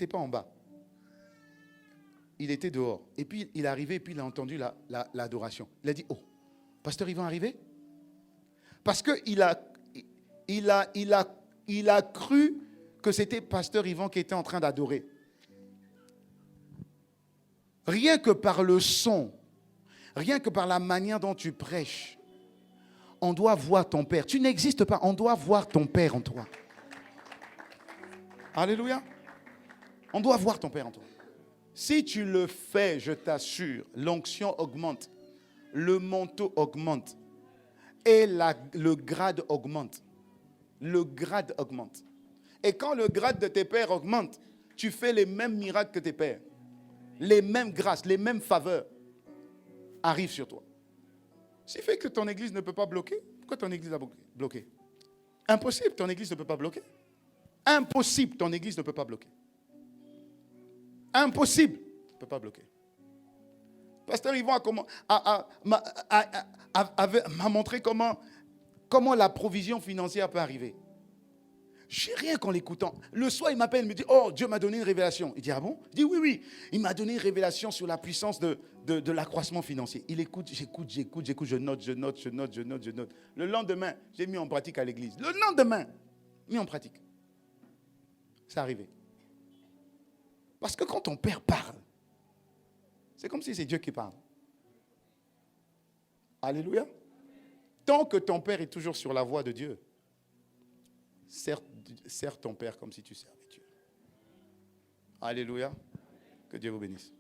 pas en bas. Il était dehors. Et puis, il est arrivé, et puis il a entendu l'adoration. Il a dit, oh, pasteur Yvan est arrivé? Parce qu'il a cru que c'était pasteur Yvan qui était en train d'adorer. Rien que par le son, rien que par la manière dont tu prêches, on doit voir ton Père. Tu n'existes pas, on doit voir ton Père en toi. Alléluia. On doit voir ton Père en toi. Si tu le fais, je t'assure, l'onction augmente, le manteau augmente et le grade augmente. Le grade augmente. Et quand le grade de tes pères augmente, tu fais les mêmes miracles que tes pères. Les mêmes grâces, les mêmes faveurs arrivent sur toi. Ce qui fait que ton église ne peut pas bloquer. Pourquoi ton église a bloqué? Impossible, ton église ne peut pas bloquer. Impossible, ton église ne peut pas bloquer. Impossible, ne peut pas bloquer. Pasteur Yvan m'a montré comment la provision financière peut arriver. Je n'ai rien qu'en l'écoutant. Le soir, il m'appelle, il me dit, oh, Dieu m'a donné une révélation. Il dit, ah bon? Il dit, oui. Il m'a donné une révélation sur la puissance de l'accroissement financier. Il écoute, j'écoute, je note. Le lendemain, j'ai mis en pratique à l'église. Le lendemain, mis en pratique. C'est arrivé. Parce que quand ton père parle, c'est comme si c'est Dieu qui parle. Alléluia. Tant que ton père est toujours sur la voie de Dieu, sers ton père comme si tu servais Dieu. Alléluia. Que Dieu vous bénisse.